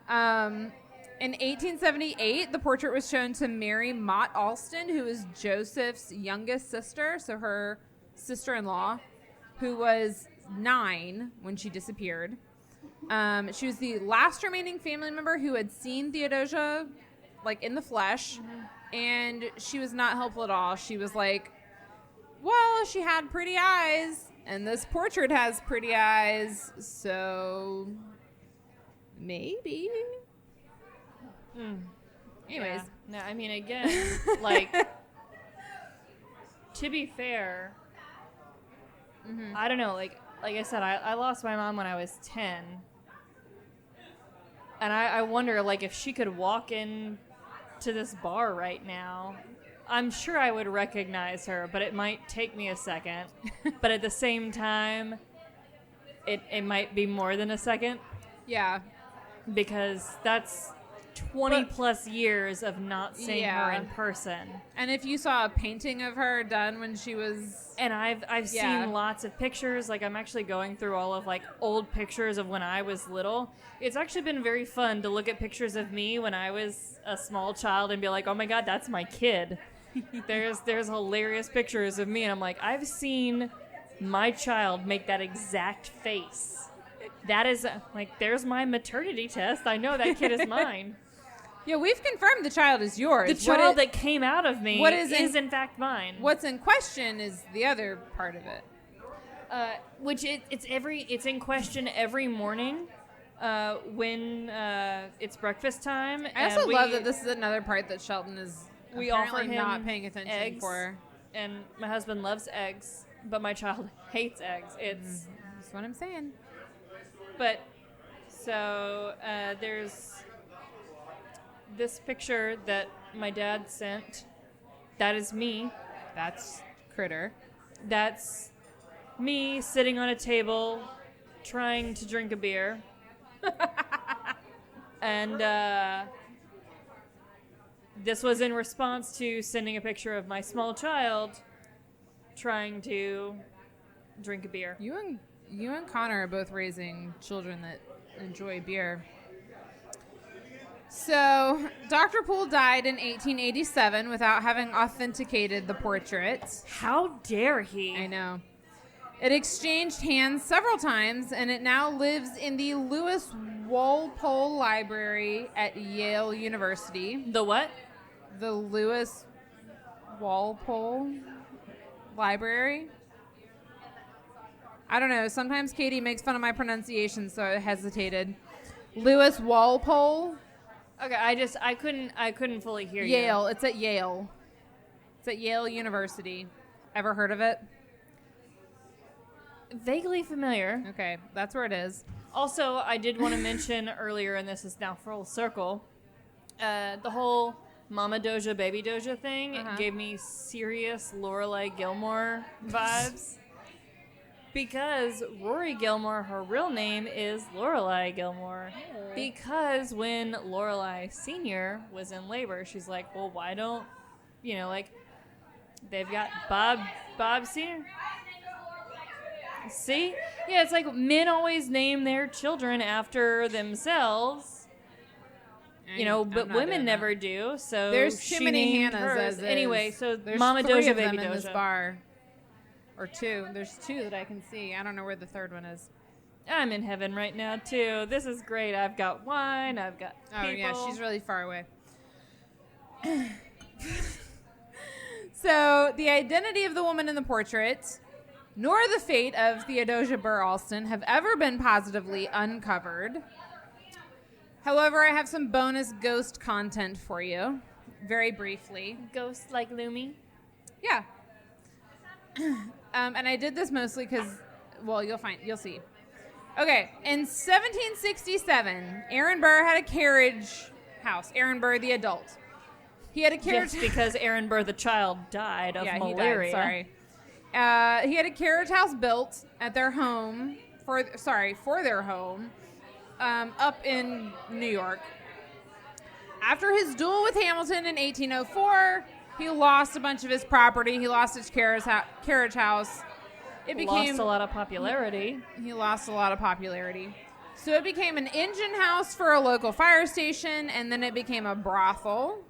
In 1878, the portrait was shown to Mary Mott Alston, who is Joseph's youngest sister, so her sister-in-law, who was 9 when she disappeared. She was the last remaining family member who had seen Theodosia, like, in the flesh, and she was not helpful at all. She was like, well, she had pretty eyes, and this portrait has pretty eyes, so maybe. Anyways. Yeah. No, I mean, again, like, to be fair, I don't know, like I said, I lost my mom when I was 10. And I wonder, like, if she could walk in to this bar right now, I'm sure I would recognize her, but it might take me a second. But at the same time, it might be more than a second. Yeah. Because that's 20 plus years of not seeing her Yeah. in person. And if you saw a painting of her done when she was... And I've Yeah. seen lots of pictures. Like, I'm actually going through all of, like, old pictures of when I was little. It's actually been very fun to look at pictures of me when I was a small child and be like, oh my God, that's my kid. There's hilarious pictures of me, and I'm like, I've seen my child make that exact face. That is, like, there's my maternity test. I know that kid is mine. Yeah, we've confirmed the child is yours. The child that came out of me is in fact mine. What's in question is the other part of it. Which it's in question every morning when it's breakfast time. I also love that this is another part that Shelton is we apparently offer him not paying attention eggs, for. And my husband loves eggs, but my child hates eggs. That's what I'm saying. But so there's this picture that my dad sent. That is me. That's Critter. That's me sitting on a table trying to drink a beer. And this was in response to sending a picture of my small child trying to drink a beer. You and Connor are both raising children that enjoy beer. So, Dr. Poole died in 1887 without having authenticated the portrait. How dare he? I know. It exchanged hands several times, and it now lives in the Lewis Walpole Library at Yale University. The what? The Lewis Walpole Library. I don't know. Sometimes Katy makes fun of my pronunciation, so I hesitated. Lewis Walpole. Okay, I couldn't fully hear you. Yale. It's at Yale. It's at Yale University. Ever heard of it? Vaguely familiar. Okay, that's where it is. Also, I did want to mention earlier, and this is now full circle, the whole Mama Doja, Baby Doja thing gave me serious Lorelai Gilmore vibes. Because Rory Gilmore, her real name is Lorelai Gilmore. Because when Lorelai Sr. was in labor, she's like, well, why don't, like, they've got Bob Sr. See? Yeah, it's like men always name their children after themselves. But women never do. So there's too many named Hannahs hers. as is. Anyway, so there's Mama 3 Doja, of them Baby in this Doja. bar. Or 2. There's 2 that I can see. I don't know where the third one is. I'm in heaven right now too. This is great. I've got wine. I've got people. Oh yeah, she's really far away. So the identity of the woman in the portrait, nor the fate of Theodosia Burr Alston have ever been positively uncovered. However, I have some bonus ghost content for you, very briefly. Ghost like Lumi. Yeah. And I did this mostly because, well, you'll see. Okay, in 1767, Aaron Burr had a carriage house. Aaron Burr, the adult. He had a carriage. Yes, because Aaron Burr, the child, died of malaria. He died, sorry. He had a carriage house built at their home for their home up in New York. After his duel with Hamilton in 1804, he lost a bunch of his property. He lost his carriage house. Lost a lot of popularity. He lost a lot of popularity. So it became an engine house for a local fire station, and then it became a brothel.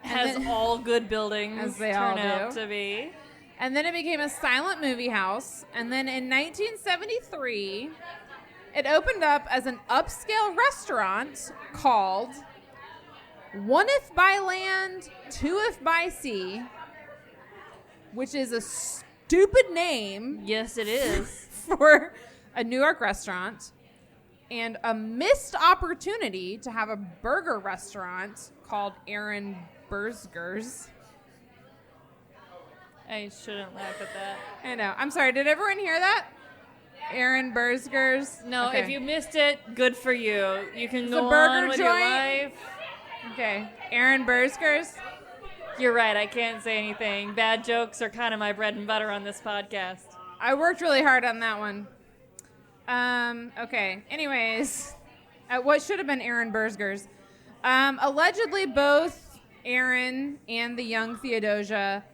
As all good buildings as they turn all out do. to be. And then it became a silent movie house. And then in 1973, it opened up as an upscale restaurant called One If by Land, Two If by Sea, which is a stupid name. Yes, it is. For a New York restaurant, and a missed opportunity to have a burger restaurant called Aaron Burr's. I shouldn't laugh at that. I know. I'm sorry. Did everyone hear that? Aaron Burr's. No, okay. If you missed it, good for you. You can It's go a burger on with your joint. life. Okay. Aaron Burr's. You're right. I can't say anything. Bad jokes are kind of my bread and butter on this podcast. I worked really hard on that one. Okay. Anyways, what should have been Aaron Burr's. Allegedly, both Aaron and the young Theodosia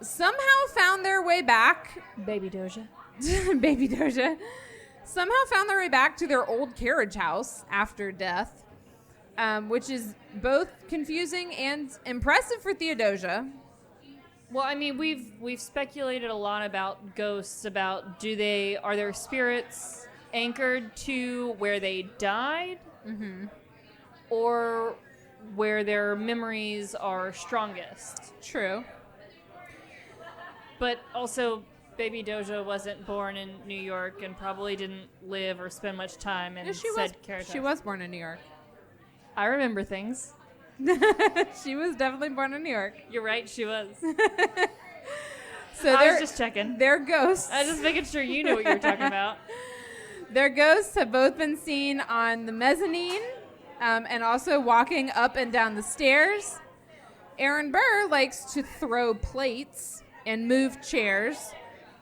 somehow found their way back. Baby Doja. Baby Doja. Somehow found their way back to their old carriage house after death, which is both confusing and impressive for Theodosia. Well, I mean, we've speculated a lot about ghosts. About are their spirits anchored to where they died, or where their memories are strongest? True. But also, Baby Doja wasn't born in New York and probably didn't live or spend much time in said carriage house. She was born in New York. I remember things. She was definitely born in New York. You're right, she was. So I was just checking. Their ghosts. I was just making sure you knew what you were talking about. Their ghosts have both been seen on the mezzanine and also walking up and down the stairs. Aaron Burr likes to throw plates and move chairs.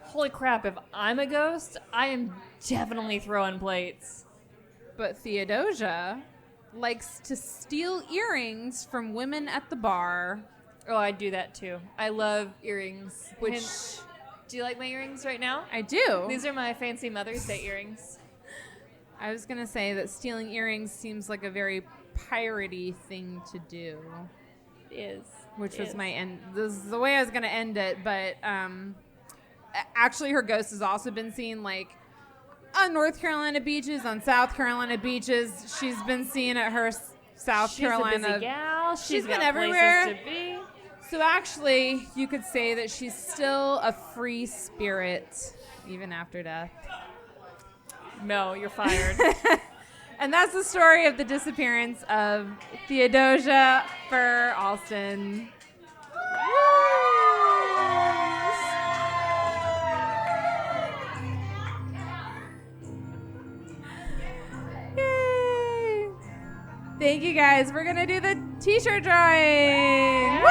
Holy crap, if I'm a ghost, I am definitely throwing plates. But Theodosia likes to steal earrings from women at the bar. Oh, I do that too. I love earrings. Do you like my earrings right now? I do. These are my fancy Mother's Day earrings. I was going to say that stealing earrings seems like a very piratey thing to do. It is. Which was my end. This is the way I was going to end it, but actually her ghost has also been seen like on North Carolina beaches, on South Carolina beaches. She's been seen at her South Carolina. She's a busy gal. She's been got everywhere. Places to be. So actually, you could say that she's still a free spirit even after death. No, you're fired. And that's the story of the disappearance of Theodosia Burr Alston. Yay! Thank you guys. We're going to do the t-shirt drawing. Woo!